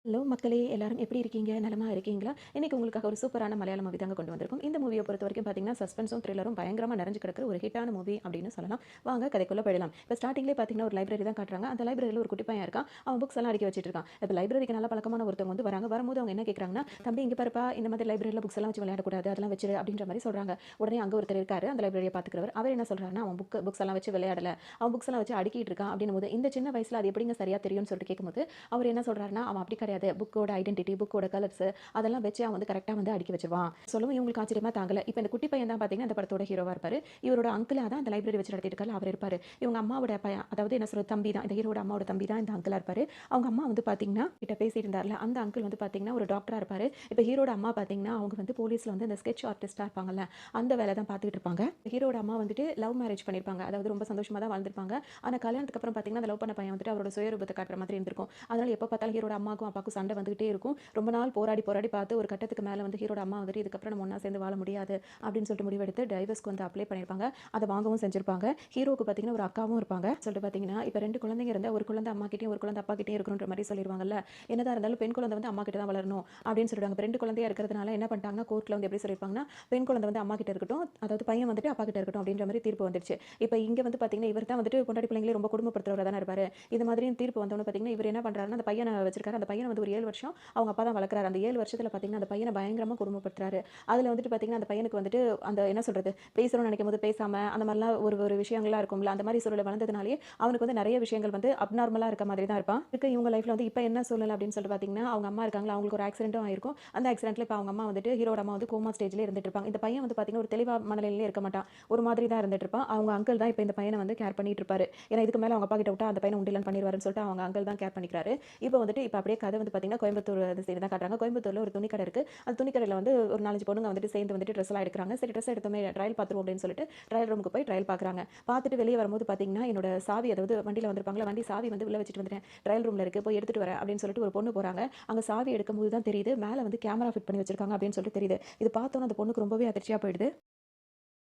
Hello மக்களே எல்லாரும் எப்படி இருக்கீங்க? நலமா இருக்கீங்களா? இன்னைக்கு உங்களுக்காக ஒரு சூப்பரான மலையாள மூவி தாங்க கொண்டு வந்திருக்கோம். இந்த மூவிய பொறுத்தவரைக்கும் பார்த்தீங்கன்னா, சஸ்பென்ஸும், த்ரில்லரும் பயங்கரமா நிறைஞ்சு கிடக்கிற ஒரு ஹிட்டான மூவி அப்படின்னு சொல்லலாம். வாங்க கதைக்குள்ள போயிடலாம். இப்ப ஸ்டார்ட்டிங்லேயே பார்த்தீங்கன்னா, ஒரு லைப்ரரி தான் காட்டுறாங்க. அந்த லைப்ரரியில ஒரு குட்டி பையன் இருக்கான். அவன் புக்ஸ் எல்லாம் அடுக்கி வச்சுட்டு இருக்கான். இப்ப லைப்ரரிக்கு நல்ல பழக்கமான ஒருத்தவங்க வந்து வராங்க. வரும்போது அவங்க என்ன கேட்குறாங்கன்னா, "தம்பி இங்க பாருப்பா, இந்த மாதிரி லைப்ரரியில புக்ஸ் எல்லாம் வச்சு விளையாடக்கூடாது. அதெல்லாம் வச்சிரு" அப்படின்ற மாரி சொல்றாங்க. உடனே அங்க ஒருத்தர் இருக்காரு, அந்த லைப்ரரியை பார்த்துக்கிறவர். அவர் என்ன சொல்றாருன்னா, "அவன் புக்ஸ் எல்லாம் வச்சு விளையாடல. அவன் புக்ஸ் எல்லாம் வச்சு அடுக்கிட்டு இருக்கான்" அப்படின்னும்போது, இந்த சின்ன வயசுல அது எப்படிங்க சரியா தெரியும்னு சொல்லிட்டு கேட்கும்போது, அவர் என்ன சொல்றாருன்னா, "அவன் அப்படி கிடையாது. புக்கோட ஐடென்டிட்டி, புக்கோட கலர்ஸ் அதெல்லாம் வச்சு அவன் வந்து கரெக்ட்டா வந்து அடுக்கி வச்சுருவான்." சொல்லவும் இவங்களுக்கு ஆச்சரியமா தாங்கல. இப்ப இந்த குட்டி பையன் தான் பார்த்தீங்கன்னா, இந்த படத்தோட ஹீரோவா இருப்பாரு. இவரோட அங்கிளா தான் அந்த லைப்ரரி வச்சு நடத்திட்டு இருக்கார்ல அவர் இருப்பாரு. இவங்க அம்மாவோட பையன் அதாவது என்ன சொல்றது தம்பி தான். இந்த ஹீரோட அம்மாவோட தம்பி தான் இந்த அங்கிளா இருப்பாரு. அவங்க அம்மா வந்து பார்த்தீங்கன்னா, கிட்ட பேசிட்டு இருந்தார்ல, அந்த அங்கிள் வந்து பார்த்தீங்கன்னா ஒரு டாக்டரா இருப்பாரு. இப்ப ஹீரோட அம்மா பார்த்தீங்கன்னா, அவங்க வந்து போலீஸ்ல வந்து இந்த ஸ்கெட்ச் ஆர்டிஸ்ட்டா இருப்பாங்கல்ல, அந்த வேலை தான் பார்த்துட்டு இருப்பாங்க. ஹீரோட அம்மா வந்துட்டு லவ் மேரேஜ் பண்ணியிருப்பாங்க. அதாவது ரொம்ப சந்தோஷமா தான் வாழ்ந்திருப்பாங்க. ஆனா கல்யாணத்துக்கு அப்புறம் பார்த்தீங்கன்னா, அந்த லவ் பண்ண பையன் வந்துட்டு அவரோட சுயரூபத்த காட்டுற மாதிரி இருந்திருக்கும். அதனால எப்ப பார்த்தாலும் ஹீரோட அம்மாக்கும், அப்பாவுக்கும் சண்டை வந்துகிட்டே இருக்கும். ரொம்ப நாள் போராடி, போராடி பார்த்து ஒரு கட்டத்துக்கு மேல வந்து ஹீரோட அம்மா வந்துட்டு இதுக்கப்புறம் நம்ம ஒண்ணா சேர்ந்து வாழ முடியாது அப்படின்னு சொல்லிட்டு முடிவெடுத்து டைவர்ஸ்க்கு வந்து அப்ளை பண்ணியிருப்பாங்க. அத வாங்கவும் செஞ்சிருப்பாங்க. ஹீரோவுக்கு பார்த்தீங்கன்னா ஒரு அக்காவும் இருப்பாங்க. சொல்லிட்டு பார்த்தீங்கன்னா, இப்ப 2 குழந்தைங்க இருந்தா ஒரு குழந்தை அம்மா கிட்டயும், ஒரு குழந்தை அப்பா கிட்டயும் இருக்கணுன்ற மாரி சொல்லிருவாங்கல்ல. என்னதான் இருந்தாலும் பெண் குழந்தை வந்து அம்மா கிட்ட தான் வளரணும் அப்படின்னு சொல்லிடுவாங்க. இப்ப 2 குழந்தையா இருக்கிறதுனால என்ன பண்ணிட்டாங்கன்னா, கோர்ட்ல வந்து எப்படி சொல்லியிருப்பாங்கன்னா, பெண் குழந்தை வந்து அம்மா கிட்ட இருக்கட்டும், அதாவது பையன் வந்துட்டு அப்பா கிட்ட இருக்கட்டும் அப்படின்ற மாரி தீர்ப்பு வந்துருச்சு. இப்ப இங்க வந்து பார்த்தீங்கன்னா, இவர் தான் வந்துட்டு பொண்டாட்டி பிள்ளைங்களே ரொம்ப கொடுமைப்படுத்துறவரா தானே இருப்பாரு. இது மாதிரியும் தீர்ப்பு வந்தோனே பார்த்தீங்கன்னா, இவர் என்ன பண்றாருன்னா, அந்த பையன வச்சிருக்காரு. அந்த பையன வந்து ஒரு 7 வருஷம் அவங்க அப்பா தான் வளர்க்குறாரு. அந்த 7 வருஷத்துல பார்த்தீங்கன்னா, அந்த பையன பயங்கரமா கொடுமைப்படுத்துறாரு. அதுல வந்துட்டு பார்த்தீங்கன்னா, அந்த பையனுக்கு வந்துட்டு அந்த என்ன சொல்றது, பேசணும்னு நினைக்கும்போது பேசாம, அந்த மாரிலாம் ஒரு ஒரு விஷயங்கள்லாம் இருக்கும்ல. அந்த மாரி சூழல்ல வளர்ந்ததுனாலயே, அவனுக்கு வந்து நெறைய விஷயங்கள் வந்து அப்நார்மலா இருக்க மாதிரி தான் இருப்பான். இவங்க லைஃப்ல வந்து இப்ப என்ன சூழ்நிலை அப்படின்னு சொல்லிட்டு பார்த்தீங்கன்னா, அவங்க அம்மா இருக்காங்களா, அவங்களுக்கு ஒரு ஆக்சிடென்ட்டும் ஆயிருக்கும். அந்த ஆக்சிடென்ட்ல இப்ப அவங்க அம்மா வந்துட்டு ஹீரோட அம்மா வந்து கோமா ஸ்டேஜ்ல இருந்துட்டு இருப்பாங்க. இந்த பையன் வந்து பார்த்தீங்கன்னா, ஒரு தெளிவா மனநிலையிலே இருக்க மாட்டான். ஒரு மாதிரி தான் இருந்துட்டு இருப்பான். அவங்க அங்கிள் தான் இப்ப இந்த பையன வந்து கேர் பண்ணிட்டு இருப்பாரு. ஏன்னா இதுக்கு மேல அவங்க அப்பா கிட்ட விட்டா அந்த பையன உண்டியல்ன்னு பண்ணிருவாருன்னு சொல்லிட்டு அவங்க அங்கிள் தான் கேர் பண்ணிக்கிறாரு. இப்ப அப்படியே கதை வந்து பார்த்தீங்கன்னா, கோயம்புத்தூர் அந்த சைடு தான் காட்டுறாங்க. கோயம்புத்தூர்ல ஒரு துணி கடை இருக்கு. அந்த துணி கடையில வந்து ஒரு 4, 5 பொண்ணுங்க வந்துட்டு சேர்ந்து வந்துட்டு ட்ரெஸ் எல்லாம் எடுக்குறாங்க. சரி ட்ரெஸ் எடுத்தோமே ட்ரையல் பார்த்துருவோம் அப்படின்னு சொல்லிட்டு ட்ரையல் ரூமுக்கு போய் ட்ரையல் பார்க்குறாங்க. பார்த்துட்டு வெளியே வரும்போது பார்த்தீங்கன்னா, என்னோட சாவி அதாவது வண்டியில வந்திருப்பாங்கல்ல, வண்டி சாவி வந்து உள்ள வச்சுட்டு வந்துட்டேன். ட்ரையல் ரூம்ல இருக்கு. போய் எடுத்துட்டு வரேன் அப்படின்னு சொல்லிட்டு ஒரு பொண்ணு போறாங்க. அங்க சாவி எடுக்கும்போது தான் தெரியுது, மேல வந்து கேமரா ஃபிட் பண்ணி வச்சிருக்காங்க அப்படின்னு சொல்லிட்டு தெரியுது. இது பார்த்தோனே அந்த பொண்ணுக்கு ரொம்பவே அதிர்ச்சியா போயிடுது.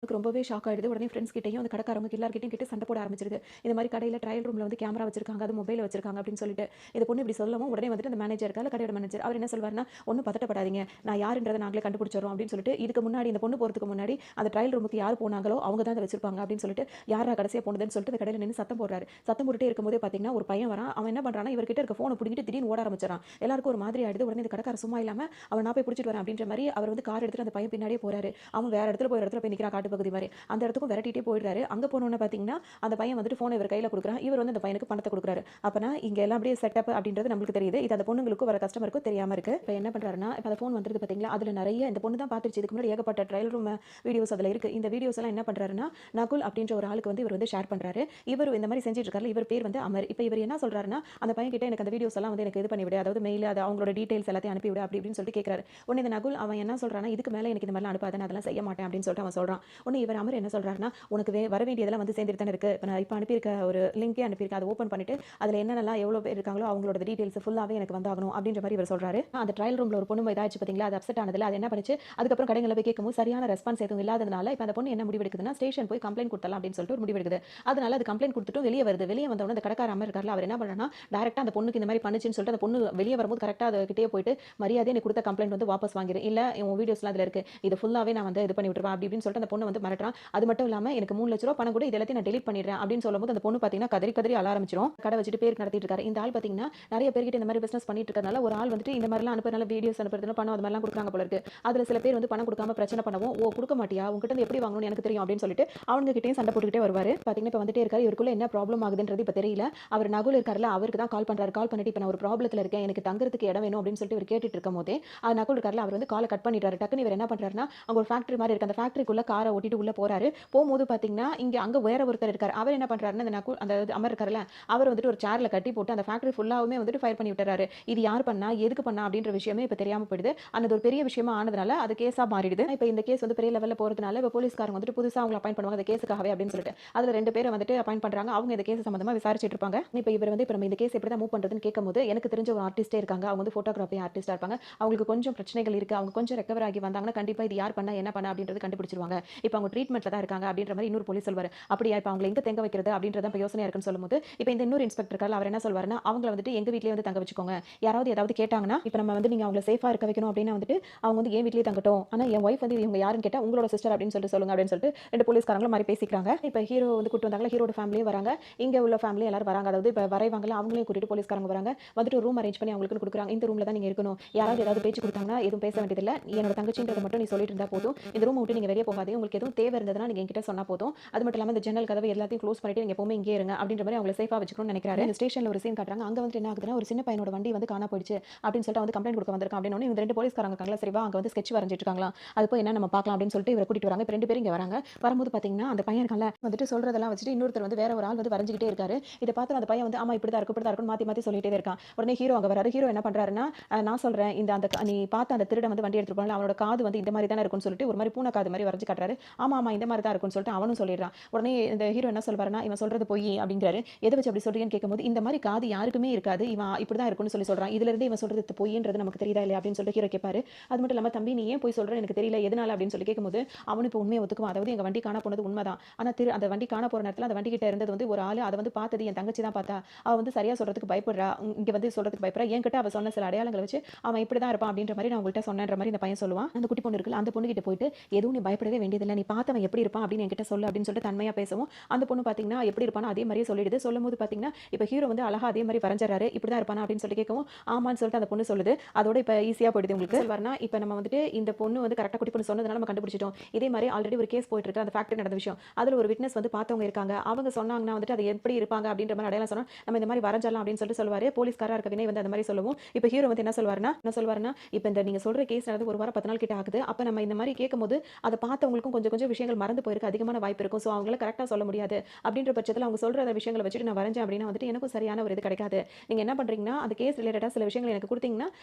எனக்கு ரொம்பவே ஷாக் ஆயிடுது. உடனே ஃப்ரெண்ட்ஸ் கிட்டயும், அந்த கடைக்காரவங்க எல்லார்கிட்டயும் கேட்டு சண்டை போட ஆரம்பிச்சிருது. இந்த மாரி கடையில ட்ரையல் ரூம்ல வந்து கேமரா வச்சிருக்காங்க. அது மொபைல் வச்சிருக்காங்க அப்படின்னு சொல்லிட்டு. இந்த பொண்ணு இப்படி சொல்லவும் உடனே வந்துட்டு அந்த மேனேஜர் இருக்கார்ல, கடையோட மேனேஜர். அவர் என்ன சொல்வாருன்னா, "ஒண்ணும் பதட்டப்படாதீங்க. நான் யாருன்றத நாங்களே கண்டுபிடிச்சுர்றோம்" அப்படின்னு சொல்லிட்டு, இதுக்கு முன்னாடி இந்த பொண்ணு போறதுக்கு முன்னாடி அந்த ட்ரையல் ரூமுக்கு யார் போனாங்களோ, அவங்க தான் அத வச்சிருப்பாங்க அப்படின்னு சொல்லிட்டு, யார்ரா கடைசியா போனதுன்னு சொல்லிட்டு அந்த கடையில நின்னு சத்தம் போடுறாரு. சத்தம் போட்டுட்டே இருக்கும்போதே பார்த்தீங்கன்னா, ஒரு பையன் வரான். அவன் என்ன பண்றான்னா, இவர்கிட்ட இருக்க ஃபோன புடுங்கிட்டு திடீர்னு ஓட ஆரம்பிச்சுறான். எல்லாருக்கும் ஒரு மாதிரி ஆயிடுது. உடனே இந்த கடைக்காரன் சும்மா இல்லாம, "அவன நான் போய் புடிச்சிட்டு வரேன்" அப்படின்ற மாரி அவர் வந்து கார் எடுத்துட்டு அந்த பையன் பின்னாடியே போறாரு. அவன் வேற இடத்துல போய் ஒரு இடத்துல போய் நிக்கிறான் காட்டு பகுதி மாரி. அந்த இடத்துக்கும் விரட்டிட்டே போயிடுறாரு. அங்க போனோனே பார்த்தீங்கன்னா, அந்த பையன் வந்துட்டு ஃபோன இவர் கையில குடுக்குறான். இவர் வந்து அந்த பையனுக்கு பணத்த குடுக்குறாரு. அப்பனா இங்க எல்லாம் அப்படியே செட்டப் அப்படின்றது நம்மளுக்கு தெரியுது. இது அந்த பொண்ணுங்களுக்கும் வர கஸ்டமருக்கும் தெரியாம இருக்கு. இப்ப என்ன பண்றாருன்னா, இப்ப அந்த ஃபோன் வந்துருது பார்த்தீங்களா, அதுல நெறைய இந்த பொண்ணு தான் பார்த்துருச்சு. இதுக்கு முன்னாடி ஏகப்பட்ட ட்ரையல் ரூம் வீடியோஸ் அதுல இருக்கு. இந்த வீடியோஸ் எல்லாம் என்ன பண்றாருன்னா, நகுல் அப்படின்ற ஒரு ஆளுக்கு வந்து இவர் வந்து ஷேர் பண்றாரு. இவரு இந்த மாரி செஞ்சுட்டு இருக்கார்ல, இவர் பேர் வந்து அமர். இப்ப இவர் என்ன சொல்றாருன்னா, அந்த பையன் கிட்ட எனக்கு அந்த வீடியோஸ் எல்லாம் வந்து எனக்கு இது பண்ணி விடு. அதாவது மெயில் அது அவங்களோட டீடைல்ஸ் எல்லாத்தையும் அனுப்பி விடு அப்படி இப்படின்னு சொல்லிட்டு கேட்கிறாரு. உடனே இந்த நகுல் அவன் என்ன சொல்றான்னா, இதுக்கு மேல எனக்கு இந்த மாரிலாம் அனுப்பாத. நான் அதெல்லாம் செய்ய மாட்டேன் அப்படின்னு சொல்லிட்டு அவன் சொல்றான். உடனே இவர் அமர் என்ன சொல்றாருன்னா, உனக்கு வர வேண்டியதெல்லாம் வந்து சேர்ந்துட்டு தானே இருக்கு. இப்ப நான் இப்ப அனுப்பியிருக்க ஒரு லிங்கே அனுப்பியிருக்கேன். அத ஓப்பன் பண்ணிட்டு அதுல என்னென்னலாம் எவ்வளோ பேர் இருக்காங்களோ அவங்களோட டீடைல்ஸ் ஃபுல்லாவே எனக்கு வந்தாகணும் அப்படின்ற மாரி இவர் சொல்றாரு. அந்த ட்ரையல் ரூம்ல ஒரு பொண்ணு இதாச்சு பார்த்தீங்களா, அது அப்செட் ஆனதுல அது என்ன பண்ணுச்சு, அதுக்கப்புறம் கடைகள்ல போய் கேட்கும்போது சரியான ரெஸ்பான்ஸ் எதுவும் இல்லாததுனால இப்ப அந்த பொண்ணு என்ன முடிவெடுக்குதுன்னா, ஸ்டேஷன் போய் கம்ப்ளைண்ட் குடுத்தரலாம் அப்படின்னு சொல்லிட்டு ஒரு முடிவெடுக்குது. அதனால அது கம்ப்ளைண்ட் குடுத்துட்டும் வெளிய வருது. வெளிய வந்த உடனே அந்த கடைக்கார அம்மா இருக்கார்ல, அவர் என்ன பண்றாருன்னா, டைரக்ட்டா அந்த பொண்ணுக்கு இந்த மாரி பண்ணுச்சுன்னு சொல்லிட்டு அந்த பொண்ணு வெளிய வரும்போது கரெக்ட்டா அது கிட்டயே போயிட்டு மரியாதையா நீ குடுத்த கம்ப்ளைண்ட் வந்து வாபஸ் வாங்கிரு. இல்ல உன் வீடியோஸ்லாம் இதுல இருக்கு. இது ஃபுல்லாவே நான் வந்து இது பண்ணி விட்டுருவேன் அப்படி இப்படின்னு சொல்லிட்டு அந்த பொண்ணு வந்து மிரட்டுறான். அது மட்டும் இல்லாம எனக்கு 3,00,000 பணம் கூட இது எல்லாத்தையும் நான் டெலீட் பண்ணிடுறேன் அப்படின்னு சொல்லும்போது அந்த பொண்ணு பார்த்தீங்கன்னா கதறி கதறி அழ ஆரம்பிச்சிரும். கடை வச்சுட்டு பேருக்கு நடத்திட்டு இருக்காரு. இந்த ஆள் பார்த்தீங்கன்னா நிறைய பேர்கிட்ட இந்த மாதிரி பிசினஸ் பண்ணிட்டு இருக்கறனால ஒரு ஆள் வந்துட்டு இந்த மாதிரிலாம் அனுப்புறதுனால வீடியோஸ் அனுப்புறதுல பணம் அது மாதிரிலாம் கொடுக்குறாங்க போல இருக்கு. அதுல சில பேர் வந்து பணம் கொடுக்காம பிரச்சனை பண்ணவும், ஓ கொடுக்க மாட்டியா உங்ககிட்ட இருந்து எப்படி வாங்கணும்னு எனக்கு தெரியும் அப்படின்னு சொல்லிட்டு அவங்க கிட்டயும் சண்டை போட்டுக்கிட்டே வருவாரு. பார்த்தீங்கன்னா இப்போ வந்துட்டே இருக்காரு. இவருக்குள்ள என்ன ப்ராப்ளம் ஆகுதுன்றது இப்போ தெரியல. அவர் நகுல் இருக்காருல்ல அவருக்கு தான் கால் பண்றாரு. கால் பண்ணிட்டு இப்போ நான் ஒரு ப்ராப்ளத்துல இருக்கேன். எனக்கு தங்குறதுக்கு இடம் வேணும் அப்படின்னு சொல்லிட்டு இவர் கேட்டுட்டு இருக்கும் போதே நகுல் இருக்காருல்ல அவர் வந்து காலை கட் பண்ணிடுறாரு. டக்குன்னு இவர் என்ன பண்றாருன்னா அங்க ஒரு ஃபேக்டரி மாதிரி இருக்கு. அந்த ஃபேக்டரிக்குள்ள காரை ஓட்டிட்டு உள்ள போறாரு. போகும்போது பார்த்தீங்கன்னா இங்க அங்க வேற ஒருத்தர் இருக்காரு. அவர் என்ன பண்றாருன்னா அந்த நகுல் அந்த அமர் இருக்காருல்ல அவர் வந்துட்டு ஒரு சேர்ல கட்டி போட்டு அந்த ஃபேக்டரி ஃபுல்லாவுமே வந்துட்டு ஃபயர் பண்ணி விட்டுறாரு. இது யார் பண்ணா எதுக்கு பண்ணா அப்படின்ற விஷயமே இப்ப தெரியாம போயிடுது. அது ஒரு பெரிய விஷயமா ஆனதுனால அது கேஸா மாறிடுது. இப்ப இந்த கேஸ் வந்து பெரிய லெவல்ல போறதுனால இப்ப போலீஸ்காரங்க வந்துட்டு புதுசா அவங்கள அப்பாயிண்ட் பண்ணுவாங்க அந்த கேஸுக்காகவே அப்படின்னு சொல்லிட்டு. அதுல 2 பேரை வந்துட்டு அப்பாயிண்ட் பண்றாங்க. அவங்க இந்த கேஸ் சம்பந்தமா விசாரிச்சுட்டு இருப்பாங்க. இப்ப இவர் வந்து இப்ப நம்ம இந்த கேஸ் எப்படி தான் மூவ் பண்றதுன்னு கேட்கும்போது எனக்கு தெரிஞ்ச ஒரு ஆர்டிஸ்டே இருக்காங்க. அவங்க வந்து போட்டோகிராஃபி ஆர்டிஸ்டா இருப்பாங்க. அவங்களுக்கு கொஞ்சம் பிரச்சனைகள் இருக்கு. அவங்க கொஞ்சம் ரெக்கவர் ஆகி வந்தாங்கன்னா கண்டிப்பா இது யார் பண்ணா என்ன பண்ணா அப்படின்றது கண்டுபிடிச்சிருவாங்க. இப்போ அவங்க ட்ரீட்மெண்ட்ல தான் இருக்காங்க அப்படின்ற மாதிரி இன்னொரு போலீஸ் சொல்வாரு. அப்படியா இப்போ அவங்களை எங்க தங்க வைக்கிறது அப்படின்றத இப்போ யோசனையா இருக்குன்னு சொல்லும்போது இப்போ இந்த இன்னொரு இன்ஸ்பெக்டர் இருக்காரு அவர் என்ன சொல்வாருன்னா அவங்கள வந்துட்டு எங்க வீட்லயே வந்து தங்க வச்சுக்கோங்க. யாராவது ஏதாவது கேட்டாங்கன்னா இப்போ நம்ம வந்து நீங்க அவங்கள சேஃபா இருக்க வைக்கணும் அப்படின்னா வந்துட்டு அவங்க வந்து என் வீட்லயே தங்கட்டும். ஆனா என் ஒய்ஃப் வந்து இவங்க யாருன்னு கேட்டா உங்களோட சிஸ்டர் அப்படின்னு சொல்லிட்டு சொல்லுங்க அப்படின்னு சொல்லிட்டு ரெண்டு போலீஸ்காரங்களும் மாதிரி பேசிக்கிறாங்க. இப்போ ஹீரோ வந்து கூட்டு வந்தாங்களா ஹீரோட ஃபேமிலியும் வராங்க. இங்க உள்ள ஃபேமிலி எல்லாரும் வராங்க. அதாவது இப்போ வரைவாங்கல அவங்களையும் கூட்டிட்டு போலீஸ்காரங்க வராங்க. வந்துட்டு ரூம் அரேஞ்ச் பண்ணி அவங்களுக்கு கொடுக்குறாங்க. இந்த ரூம்ல தான் நீங்க இருக்கணும். யாராவது ஏதாவது பேச்சு கொடுத்தாங்கன்னா எதுவும் பேச வேண்டியதில்லை. என்னோட தங்கச்சின்றதை மட்டும் நீ சொல்லிட்டு இருந்தா போதும். இந்த ரூம் விட்டு நீங்க வெளியே போகாதீங்க. உங்களுக்கு எதுவும் தேவை இருந்ததுன்னா நீங்க என்கிட்ட சொன்னா போதும். அது மட்டும் இல்லாம இந்த ஜன்னல் கதவு எல்லாத்தையும் க்ளோஸ் பண்ணிட்டு நீங்க எப்பவுமே இங்கே இருங்க அப்படின்ற மாதிரி அவங்களை சேஃபா வச்சுக்கணும்னு நினைக்கிறாரு. இந்த ஸ்டேஷன்ல ஒரு சீன் காட்டுறாங்க. அங்க வந்து என்ன ஆகுதுன்னா ஒரு சின்ன பையனோட வண்டி வந்து காணா போயிடுச்சு அப்படின்னு சொல்லிட்டு வந்து கம்ப்ளைண்ட் கொடுக்க வந்திருக்கான் அப்படின்னு இந்த ரெண்டு போலீஸ்காரங்க இருக்காங்களா சரிவா அங்க வந்து ஸ்கெட்ச் வரைஞ்சிட்டு இருக்காங்களா. அது போய் என்ன நம்ம பார்க்கலாம் அப்படின்னு சொல்லிட்டு இவரை கூட்டிட்டு வராங்க. இப்போ ரெண்டு பேரும் இங்க வராங்க. வரும்போது பாத்தீங்கன்னா அந்த பையன் இருக்கான்ல வந்துட்டு சொல்றதெல்லாம் வச்சுட்டு இன்னொருத்தர் வந்து வேற ஒரு ஆள் வந்து வரைஞ்சிக்கிட்டே இருக்காரு. இதை பார்த்து அந்த பையன் வந்து ஆமா இப்படிதான் இருக்கும் இப்படிதான் இருக்கும் மாத்தி மாத்தி சொல்லிட்டே இருக்கான். உடனே ஹீரோ அங்க வராரு. ஹீரோ என்ன பண்றாருன்னா நான் சொல்றேன் இந்த அந்த நீ பார்த்த அந்த திருடன் வந்து வண்டி எடுத்துட்டு போனால அவனோட காது வந்து இந்த மாதிரி தானே இருக்கும்னு சொல்லிட்டு ஒரு மாதிரி பூனை காது மாதிரி வரைஞ்சு காட்டுறாரு. ஆமா ஆமா இந்த மாதிரி தான் இருக்கும்னு சொல்லிட்டு அவனும் சொல்லிடுறான். உடனே இந்த ஹீரோ என்ன சொல்வாருன்னா இவன் சொல்றது பொய் அப்படிங்கிறாரு. எதை வச்சு அப்படி சொல்றீங்கன்னு கேட்கும்போது இந்த மாதிரி காது யாருக்குமே இருக்காது இவன் இப்படிதான் இருக்கும்னு சொல்லி சொல்றான். இதுல இருந்து இவன் சொல்றது பொய்ன்றது நமக்கு தெரியுதா இல்லையா அப்படின்னு சொல்லிட்டு ஹீரோ கேட்பாரு. அது மட்டும் இல்லாம தம்பி நீ ஏன் போய் சொல்றேன்னு எனக்கு தெரியல எதனால அப்படின்னு சொல்லி கேட்கும்போது அவனு இப்போ உண்மையை ஒத்துக்குவான். அதாவது எங்க வண்டி காண போனது உண்மைதான். ஆனா அந்த வண்டி காண போற நேரத்துல அந்த வண்டி கிட்ட இருந்தது வந்து ஒரு ஆளு அதை வந்து பார்த்தது என் தங்கச்சி தான் பார்த்தா. அவ வந்து சரியா சொல்றதுக்கு பயப்படுறா. இங்க வந்து சொல்றதுக்கு பயப்படுறா. என்கிட்ட அவ சொன்ன சில அடையாளங்களை வச்சு அவன் இப்படிதான் இருப்பான் அப்படின்ற மாதிரி நான் உங்கள்கிட்ட சொன்னேன்ற மாதிரி இந்த பையன் சொல்லுவான். அந்த குட்டி பொண்ணு இருக்குல்ல அந்த பொண்ணு கிட்ட போயிட்டு எதுவும் நீ பயப்படவே வேண்டியதில்லை. நீ பார்த்தவன் எப்படி இருப்பான் அப்படின்னு என்கிட்ட சொல்லு அப்படின்னு சொல்லிட்டு தன்மையா பேசவும் அந்த பொண்ணு பாத்தீங்கன்னா எப்படி இருப்பானோ அதே மாதிரியே சொல்லிடுது. சொல்லும்போது பாத்தீங்கன்னா இப்போ ஹீரோ வந்து அழகா அதே மாதிரி வரைஞ்சாரு. இப்படிதான் இருப்பானா அப்படின்னு சொல்லி கேட்கவும் ஆமான்னு சொல்லிட்டு அந்த பொண்ணு சொல்லுது. அதோட இப்போ ஈஸியா போயிடுது உங்களுக்கு. சொல்வாருன்னா இப்போ நம்ம வந்துட்டு இந்த பொண்ணு வந்து கரெக்டாக குட்டி பொண்ணு சொன்னதுனால நம்ம கண்டுபிடிச்சிட்டோம். இதே மாதிரி ஆல்ரெடி ஒரு கேஸ் போயிட்டு இருக்கு அந்த ஃபேக்டரி நடந்த விஷயம். அதில் ஒரு விட்னஸ் வந்து பார்த்தவங்க இருக்காங்க. அவங்க சொன்னாங்கன்னா வந்துட்டு அது எப்படி இருப்பாங்க அப்படின்ற மாதிரி அடையாளம் சொன்னா நம்ம இந்த மாதிரி வரைஞ்சலாம் அப்படின்னு சொல்லிட்டு சொல்லுவாரு. போலீஸ்காரா இருக்க வினய் வந்து அந்த மாதிரி சொல்லவும் இப்போ ஹீரோ வந்து என்ன சொல்வாருன்னா இப்போ இந்த நீங்க சொல்ற கேஸ் நடந்து ஒரு வாரம் 10 நாள் கிட்ட ஆகுது. அப்போ நம்ம இந்த மாதிரி கேட்கும்போது அதை பார்த்தவங்களுக்கும் கொஞ்சம் கொஞ்சம் விஷயங்கள் மறந்து போயிருக்கு. அதிகமான வாய்ப்பு இருக்கும். ஸோ அவங்களால கரெக்டாக சொல்ல முடியாது அப்படின்ற பட்சத்தில் அவங்க சொல்ற அந்த விஷயங்களை வச்சுட்டு நான் வரைஞ்சேன் அப்படின்னா வந்துட்டு எனக்கும் சரியான ஒரு இது கிடைக்காது. நீங்க என்ன பண்றீங்கன்னா அந்த கேஸ் ரிலேட்டடா சில விஷயங்கள் எனக்கு கொடுத்தீங்கன்னா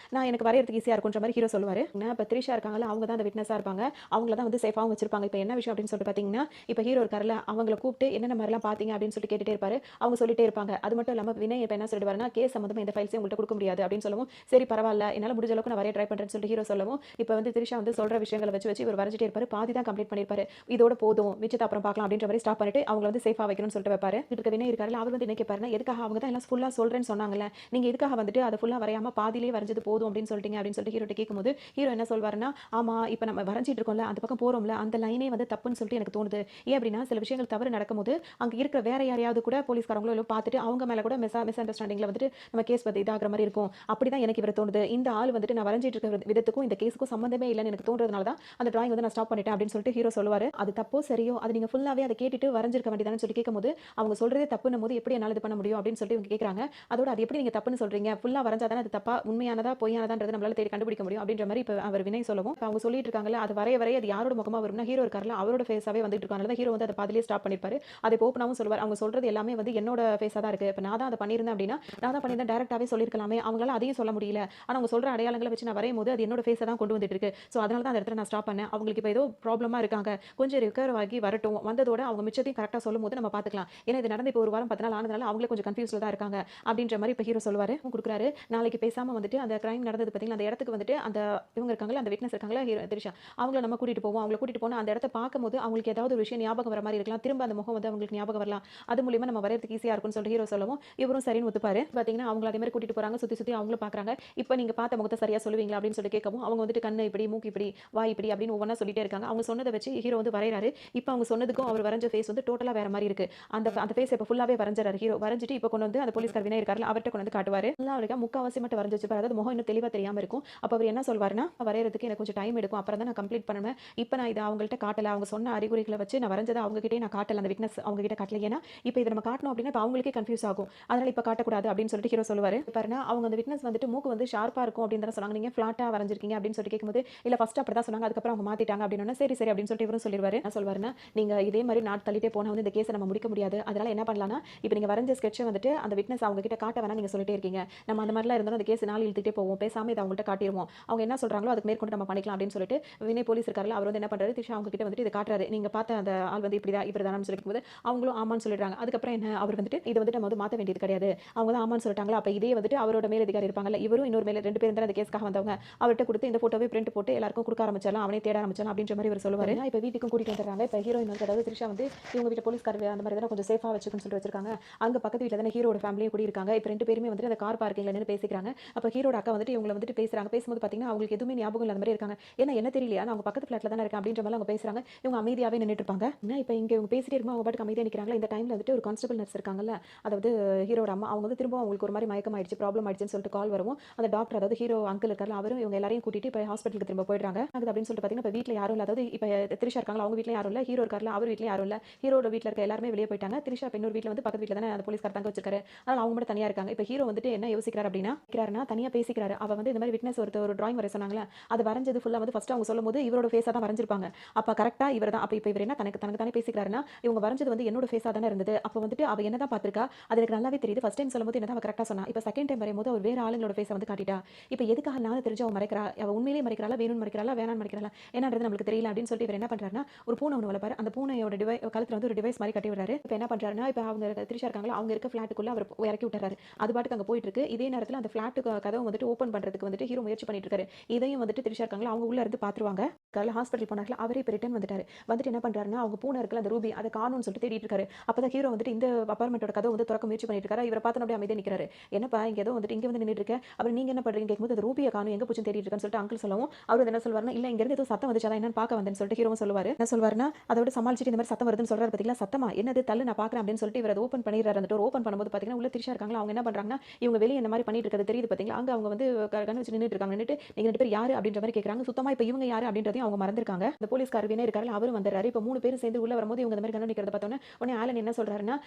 நான் எனக்கு வரையறதுக்கு ஈஸியா இருக்குன்ற மாதிரி ஹீரோ சொல்லுவாரு. இப்போ த்ரிஷா இருக்காங்கல்ல அவங்க தான் அந்த விட்னஸா இருப்பாங்க. அவங்கள தான் வந்து சேஃபாவும் வச்சிருப்பாங்க. இப்போ என்ன விஷயம் அப்படின்னு சொல்லிட்டு பாத்தீங்கன்னா இப்போ ஹீரோ இருக்காருல்ல அவங்கள கூப்பிட்டு என்னென்ன மாதிரிலாம் பாத்தீங்க அப்படின்னு சொல்லிட்டு கேட்டுட்டே இருப்பாரு. அவங்க சொல்லிட்டே இருப்பாங்க. அது மட்டும் இல்லாம வினய் இப்போ என்ன சொல்லிடுவாருன்னா கேஸ் சம்பந்தமா இந்த ஃபைல்ஸையும் உங்கள்கிட்ட கொடுக்க முடியாது அப்படின்னு சொல்லவும் சரி பரவாயில்ல என்னால் முடிஞ்ச அளவுக்கு நான் வரைய ட்ரை பண்றேன்னு சொல்லிட்டு ஹீரோ சொல்லவும் இப்போ வந்து த்ரிஷா வந்து சொல்ற விஷயங்களை வச்சு இவர் வரைஞ்சிட்டே இருப்பாரு. பாதி தான் கம்ப்ளீட் பண்ணிருப்பாரு. இதோட போதும் மிச்சத்தை அப்புறம் பார்க்கலாம் அப்படின்ற மாதிரி ஸ்டாப் பண்ணிட்டு அவங்கள வந்து சேஃபா வைக்கணும்னு சொல்லிட்டு வைப்பாரு. இதுக்கு வினய் இருக்காருல்ல அவர் வந்து என்ன கேட்பாருன்னா எதுக்காக அவங்க தான் எல்லாம் ஃபுல்லா சொல்றேன்னு சொன்னாங்கல்ல நீங்க எதுக்காக வந்துட்டு அதை ஃபுல்லா வரையாம பாதியிலே வரைஞ்சது போதும் அப்படின்னு சொல்லிட்டீங்க அப்படின்னு சொல்லிட்டு ஹீரோட்ட கேட்கும்போது ஹீரோ என்ன சொல்வாருன்னா ஆமா இப்போ நம்ம வரைஞ்சிட்டு இருக்கோம்ல அந்த பக்கம் போறோம்ல அந்த லைனே வந்து தப்புன்னு சொல்லிட்டு எனக்கு தோணுது. ஏன் அப்படின்னா சில விஷயங்கள் தவறு நடக்கும்போது அங்க இருக்கிற வேற யாரையாவது கூட போலீஸ்காரங்களோ எல்லாம் பார்த்துட்டு அவங்க மேல கூட மிஸ் அண்டர்ஸ்டாண்டிங்ல வந்துட்டு நம்ம கேஸ் பத்தி இதாகிற மாதிரி இருக்கும். அப்படிதான் எனக்கு இவரை தோணுது. இந்த ஆள் வந்துட்டு நான் வரைஞ்சிட்டு இருக்க விதத்துக்கும் இந்த கேஸுக்கும் சம்பந்தமே இல்லைன்னு எனக்கு தோன்றதுனால தான் அந்த டிராயிங் வந்து நான் ஸ்டாப் பண்ணிட்டேன் அப்படின்னு சொல்லிட்டு ஹீரோ சொல்லுவாரு. அது தப்போ சரியோ அது நீங்க ஃபுல்லாவே அதை கேட்டுட்டு வரைஞ்சிருக்க வேண்டியதானு சொல்லி கேட்கும்போது அவங்க சொல்றதே தப்புன்னும் போது எப்படி என்னால இது பண்ண முடியும் அப்படின்னு சொல்லிட்டு இவங்க கேட்கறாங்க. அதோட அது எப்படி நீங்க தப்புன்னு சொல்றீங்க ஃபுல்லா வரைஞ்சாதானே அது தப்பா உண்மையானதா பொய்யானதான்றது நம்மளால தேடி கண்டுபிடிக்க முடியும் அப்படின்ற மாதிரி இப்போ அவர் வினய் சொல்லவும் அவங்க சொல்லிட்டு இருக்காங்கல்ல அது வரைய அது யாரோட முகமா வரும்னா ஹீரோ இருக்காருல்ல அவரோட ஃபேஸாவே வந்துட்டு இருக்காங்க. ஹீரோ வந்து அதை பாதியிலே ஸ்டாப் பண்ணிருப்பாரு. அதை ஓப்பனாவும் சொல்லுவார். அவங்க சொல்றது எல்லாமே வந்து என்னோட ஃபேஸா தான் இருக்கு. இப்போ நான் தான் அதை பண்ணியிருந்தேன் அப்படின்னா நான் தான் பண்ணியிருந்தேன் டைரக்டாவே சொல்லிருக்கலாமே. அவங்களால அதையும் சொல்ல முடியல. ஆனா அவங்க சொல்ற அடையாளங்களை வச்சு நான் வரையும் போது அது என்னோட ஃபேஸை தான் கொண்டு வந்துட்டு இருக்கு. ஸோ அதனால தான் அந்த இடத்துல நான் ஸ்டாப் பண்ணேன். அவங்களுக்கு இப்போ ஏதோ ப்ராப்ளமா இருக்காங்க. கொஞ்சம் ரிகவர் ஆகி வரட்டும். வந்ததோட அவங்க மிச்சத்தையும் கரெக்டாக சொல்லும் போது நம்ம பார்த்துக்கலாம். ஏன்னா இது நடந்து இப்போ ஒரு வாரம் 10 நாள் ஆனதுனால அவங்களே கொஞ்சம் கன்ஃபியூஸ்ல தான் இருக்காங்க அப்படின்ற மாதிரி இப்போ ஹீரோ சொல்லுவாரு. கொடுக்குறாரு. நாளைக்கு பேசாம வந்துட்டு அந்த கிரைம் நடந்தது பார்த்தீங்களா அந்த இடத்துக்கு வந்துட்டு அந்த இவங்க இருக்காங்களா அந்த விட்னஸ் இருக்காங்களா ஹீரோ த்ரிஷா அவங்கள நம்ம கூட்டிட்டு போவோம். அவங்கள கூட்டிட்டு போனா அந்த இடத்த பார்க்கும்போது அவங்களுக்கு ஏதாவது ஒரு விஷயம் ஞாபகம் வர மாதிரி இருக்கலாம். திரும்ப அந்த முகம் வந்து அவங்களுக்கு ஞாபகம் வரலாம். அது மூலியமா நம்ம வரையறதுக்கு ஈஸியா இருக்கும்னு சொல்லிட்டு ஹீரோ சொல்லவும் இவரும் சரின்னு ஒத்துப்பாரு. பாத்தீங்கன்னா அவங்கள அதே மாதிரி கூட்டிட்டு போறாங்க. சுத்தி சுத்தி அவங்களும் பார்க்கறாங்க. இப்போ நீங்க பார்த்த முகத்தை சரியா சொல்லுவீங்களா அப்படின்னு சொல்லி கேட்கவும் அவங்க வந்துட்டு கண்ணு இப்படி மூக்கு இப்படி வாய் இப்படி அப்படின்னு ஒவ்வொன்றா சொல்லிட்டே இருக்காங்க. அவங்க சொன்னதை வச்சு ஹீரோ வந்து வரையறாரு. இப்போ அவங்க சொன்னதுக்கும் அவர் வரைஞ்ச ஃபேஸ் வந்து டோட்டலா வேற மாதிரி இருக்கு. அந்த ஃபேஸ் இப்போ ஃபுல்லாவே வரைஞ்சாரு ஹீரோ. வரைஞ்சிட்டு இப்போ கொண்டு வந்து அந்த போலீஸ்கார் வினய் இருக்காருல அவர்கிட்ட கொண்டு வந்து காட்டுவாரு. நல்லா அவருக்கு முக்காவாசி மட்டும் வரைஞ்சு வச்சிருப்பாரு. அதாவது முகம் இன்னும் தெளிவா தெரியாம இருக்கும். அப்போ அவர் என்ன சொல்வாருன்னா வரையறதுக்கு எனக்கு கொஞ்சம் டைம் எடுக்கும். அப்புறம் தான் நான் கம்ப்ளீட் பண்ணுவேன். இப்போ நான் இதை அவங்கள்ட்ட காட்டல. அவங்க சொன்ன அறிகுறிகளை வச்சு நான் வரைஞ்சதை அவங்க கிட்டே நான் காட்டல. அந்த விட்னஸ் அவங்க கிட்ட காட்டல. ஏன்னா இப்போ இதை நம்ம காட்டணும் அப்படின்னா இப்போ அவங்களுக்கே கன்ஃபியூஸ் ஆகும். அதனால இப்போ காட்டக்கூடாது அப்படின்னு சொல்லிட்டு ஹீரோ சொல்லுவாரு. பாருங்க அவங்க அந்த விட்னஸ் வந்துட்டு மூக்கு வந்து ஷார்ப்பா இருக்கும் அப்படின்னு தான் சொன்னாங்க. நீங்க ஃபிளாட்டா வரைஞ்சிருக்கீங்க அப்படின்னு சொல்லிட்டு கேட்கும்போது இல்ல ஃபர்ஸ்ட் அப்படி தான் சொன்னாங்க. அதுக்கப்புறம் அவங்க மாத்திட்டாங்க அப்படின்னு சரி சரி அப்படின்னு சொல்லிட்டு இவரும் சொல்லிடுவாரு. என்ன சொல்வாருன்னா நீங்க இதே மாதிரி நாட் தள்ளிட்டே போனா வந்து இந்த கேஸை நம்ம முடிக்க முடியாது. அதனால என்ன பண்ணலாம்னா இப்போ நீங்க வரைஞ்ச ஸ்கெட்ச் வந்துட்டு அந்த விட்னஸ் அவங்க கிட்ட காட்ட வேணா நீங்க சொல்லிட்டே இருக்கீங்க. நம்ம அந்த மாதிரிலாம் இருந்தாலும் அந்த கேஸ் நாள் இழுத்துட்டே போவோம். பேசாம இதை அவங்கள்ட்ட காட்டிடுவோம். அவங்க என்ன சொல்றாங்களோ அதுக்கு மேற்கொண்டு நம்ம பண்ணிக்கலாம் அப்படின்னு சொல்லிட்டு வினய் போலீஸ் இருக்காருல்ல அவர் வந்து என்ன பண்றாரு திரிஷா அவங்க கிட்ட வந்துட்டு இதை காட்டுறாரு. நீங்க பார்த்த அந்த ஆள் வந்து இப்படிதான் சொல்லிக்கும்போது அவங்களும் ஆமான்னு சொல்லிடுறாங்க. அதுக்கப்புறம் என்ன அவர் வந்துட்டு இதை வந்துட்டு நம்ம வந்து மாற்ற வேண்டியது கிடையாது. அவங்க தான் ஆமான்னு சொல்லிட்டாங்களா அப்ப இதே வந்துட்டு அவரோட மேலதிகாரி இருப்பாங்கல்ல இவரும் இன்னொரு மேல 2 பேரும் தான் அந்த கேஸ்க்காக வந்தவங்க. அவர்கிட்ட கொடுத்து இந்த போட்டோவை பிரிண்ட் போட்டு எல்லாருக்கும் கொடுக்க ஆரம்பிச்சாலும் அவனே தேட ஆரம்பிச்சாலும் அப்படின்ற மாதிரி இவர் சொல்லுவாரு. இப்போ வீட்டுக்கும் கூட்டிகிட்டு வந்துடுறாங்க. இப்போ ஹீரோயின் வந்து அதாவது த்ரிஷா வந்து இவங்க வீட்டு போலீஸ்கார் அந்த மாதிரி தானே கொஞ்சம் சேஃபாக வச்சுக்கணும்னு சொல்லிட்டு வச்சிருக்காங்க. அங்கே பக்கத்து வீட்டில் தானே ஹீரோட ஃபேமிலியும் கூடி இருக்காங்க. இப்போ 2 பேருமே வந்துட்டு அந்த கார் பார்க்கிங்ல நின்று பேசிக்கிறாங்க. அப்போ ஹீரோட அக்கா வந்துட்டு இவங்களை வந்துட்டு பேசுறாங்க. பேசும்போது பார்த்தீங்கன்னா அவங்களுக்கு எதுவுமே ஞாபகம் இல்லாத மாதிரி இருக்காங்க. ஏன்னா என்ன தெரியலையா, நான் அவங்க பக்கத்து ஃபிளாட்ல தானே இருக்கேன் அப்படின்ற மாதிரி அவங்க பேசுறாங்க. இவங்க அமைதியாகவே நின்றுட்டு இருப்பாங்க. இப்போ இங்கே இவங்க பேசிட்டே இருக்கும்போது அவங்க பாட்டுக்கு அமைதியாக நிற்கிறாங்களா. இந்த டைமில் வந்துட்டு ஒரு கான்ஸ்டபிள் நர்ஸ் இருக்காங்கல்ல, அதாவது ஹீரோட அம்மா, அவங்க வந்து திரும்ப அவங்களுக்கு ஒரு மாதிரி மயக்கம் ஆயிடுச்சு, ப்ராப்ளம் ஆயிடுச்சுன்னு சொல்லிட்டு கால் வரவும் அந்த டாக்டர் அதாவது ஹீரோ அங்கிள் இருக்கார்ல, அவரும் இவங்க எல்லாரையும் கூட்டிட்டு இப்போ ஹாஸ்பிட்டலுக்கு திரும்ப போயிடுறாங்க. அது அப்படின்னு சொல்லிட்டு பார்த்தீங்கன்னா இப்போ வீட்டில் யாரும் இல்லை, அதாவது இப்போ த்ரிஷா இருக்காங்களா அவங்க வீட்டில் யாரும் இல்லை, ஹீரோ இருக்கார்ல அவர் வீட்டில் யாரும் இல்லை, ஹீரோட வீட்டில் இருக்க எல்லாருமே வெளியே போயிட்டாங்க. த்ரிஷா இன்னொரு வீட்டில் வந்து பக்கத்து வீட்டில் தானே அந்த போலீஸ்கார் தங்க வச்சிருக்காரு, அதனால அவங்க மட்டும் தனியாக இருக்காங்க. இப்போ ஹீரோ வந்துட்டு என்ன யோசிக்கிறார் அப்படின்னா தனியாக பேசிக்கிறாரு. அவ வந்து இந்த மாதிரி விட்னஸ் ஒரு டிராயிங் வரைய சொன்னாங்களே, அது வரைஞ்சது ஃபுல்லாக வந்து ஃபர்ஸ்ட் அவங்க சொல்லும்போது இவரோட ஃபேஸாக தான் வரைஞ்சிருப்பாங்க. அப்போ கரெக்டாக இவர் தான். அப்போ இப்போ இவர் என்ன தனக்கு தானே பேசிக்கிறாருன்னா, இவங்க வரைஞ்சது வந்து என்னோட ஃபேஸாக தானே இருந்தது. அப்போ வந்துட்டு அவ என்ன தான் பார்த்திருக்கா, அது எனக்கு நல்லாவே தெரியுது. ஃபர்ஸ்ட் டைம் சொல்லும்போது என்ன தான் அவ கரெக்டாக சொன்னா, இப்போ செகண்ட் டைம் வரையும்போது அவர் வேற ஆளுங்களோட ஃபேஸை வந்து காட்டிட்டா. இப்போ எதுக்காக நான் தெரிஞ்சு அவ மறைக்கிறா, அவ உண்மையிலேயே மறைக்கிறாளா, வேணும்னு மறைக்கிறாளா, வேணான்னு மறைக்கிறாளா என்னன்றது நம்மளுக்கு தெரியல அப்படின்னு சொல்லிட்டு இவர் என்ன பண்றாருன்னா, ஒரு பூனை ஒன்று வளர்ப்பாரு. அந்த பூனையோட கழுத்துல வந்து ஒரு டிவைஸ் மாதிரி கட்டி விடுறாரு. இப்போ என்ன பண்றாருன்னா, இப்போ அவங்க த்ரிஷா இருக்காங்களா அவங்க இருக்க ஃபிளாட்டுக்குள்ள அவர் இறக்கி விட்டுறாரு. அது பாட்டுக்கு அங்கே போயிட்டு இருக்கு. இதே நேரத்தில் அந்த ஃபிளாட்டுக்கு கதவை வந்துட்டு ஓப்பன் பண்றதுக்கு வந்துட்டு ஹீரோ முயற்சி பண்ணிட்டு இருக்காரு. இதையும் வந்துட்டு த்ரிஷா இருக்காங்களா அவங்க உள்ள இருந்து பாத்துருவாங்க. காலைல ஹாஸ்பிட்டல் போனார்ல, அவரே இப்போ ரிட்டர்ன் வந்துட்டாரு. வந்துட்டு என்ன பண்றாருன்னா, அவங்க பூனை இருக்குல்ல அந்த ரூபி, அதை காணும்னு சொல்லிட்டு தேடிட்டு இருக்காரு. அப்பதான் ஹீரோ வந்துட்டு இந்த அபார்ட்மெண்ட்டோட கதவை வந்து திறக்க முயற்சி பண்ணிட்டு இருக்காரு. இவரை பார்த்து அப்படியே அமைதியா நிற்கிறாரு. என்னப்பா இங்க ஏதோ வந்துட்டு இங்க வந்து நின்றுட்டு இருக்க, அப்புறம் நீங்க என்ன பண்றீங்க கேட்கும்போது அந்த ரூபியை காணும் எங்க போச்சுன்னு தேடிட்டு இருக்கேன்னு சொல்லிட்டு அங்கிள் சொல்லவும் அவர் என்ன சொல்வாருன்னா, இல்ல இங்க இருந்து ஏதோ சத்தம் வந்துச்சு, அதான் என்னன்னு பார்க்க வந்தேன்னு சொல்லிட்டு ஹீரோவும் சொல்லுவாரு. என்ன சொல்வாருன்னா, அதோட சமாளிச்சுட்டு இந்த மாதிரி சத்தம் வருதுன்னு சொல்றாரு பாத்தீங்களா, சத்தமா என்னது தள்ளு நான் பார்க்கறேன் அப்படின்னு சொல்லிட்டு இவர் அதை ஓப்பன் பண்ணிடுறாரு. அந்த டோர் ஓப்பன் பண்ணும்போது பாத்தீங்கன்னா உள்ள த்ரிஷா இருக்காங்களா அவங்க என்ன பண்றாங்கன்னா, இவங்க வெளியே இந்த மாதிரி பண்ணிட்டு இருக்கிறது தெரியுது பாத்தீங்களா, அங்க அவங்க வந்து கண்ணு வச்சு நின்றுட்டு இருக்காங்க. நின்னுட்டு நீங்க 2 பேர் யாரு அப்படின்ற மாதிரி கேட்கறாங்க. சுத்தமா இப்போ இவங்க யாரு அப்படின்றதையும் அவங்க மறந்துருக்காங்க. இந்த போலீஸ்கார் வினய் இருக்காருல்ல அவரும் வந்துடுறாரு. இப்போ 3 பேரும் சேர்ந்து உள்ள வரும்போது இவங்க இந்த மாதிரி கண்ணு நிக்கிறத பார்த்தோன்னே உடனே ஆலன் என்ன சொல்றாருன்னா,